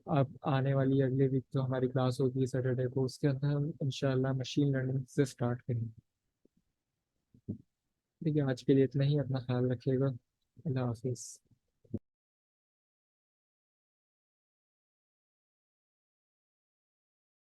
अब आने वाली अगले वीक जो हमारी क्लास होगी सैटरडे को, उसके अंदर हम इंशाल्लाह मशीन लर्निंग से स्टार्ट करेंगे। ठीक है, आज के लिए इतना ही, अपना ख्याल रखिएगा। अल्लाह हाफिज़।